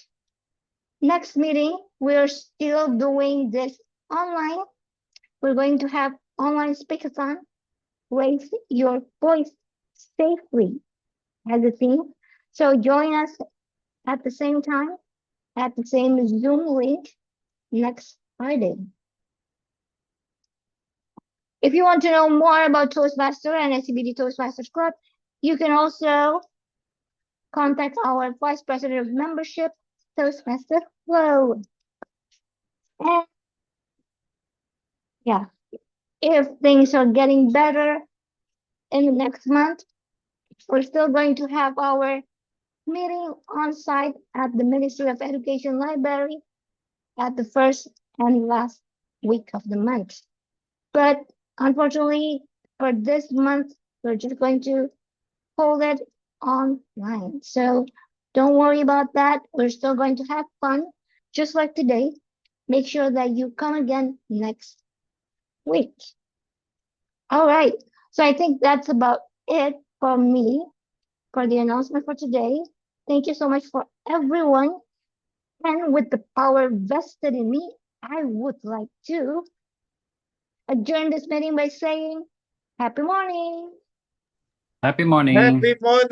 Next meeting, we're still doing this online. We're going to have online speakathon. Raise your voice safely as a theme. So join us at the same time, at the same Zoom link next Friday. If you want to know more about Toastmaster and SCBD Toastmasters Club, you can also contact our Vice President of Membership, Toastmaster Flo. And yeah, if things are getting better in the next month, we're still going to have our meeting on site at the Ministry of Education Library at the first and last week of the month. But unfortunately, for this month, we're just going to hold it online. So don't worry about that. We're still going to have fun, just like today. Make sure that you come again next week. All right. So I think that's about it for me for the announcement for today. Thank you so much for everyone. And with the power vested in me, I would like to adjourn this meeting by saying happy morning. Happy morning. Happy morning.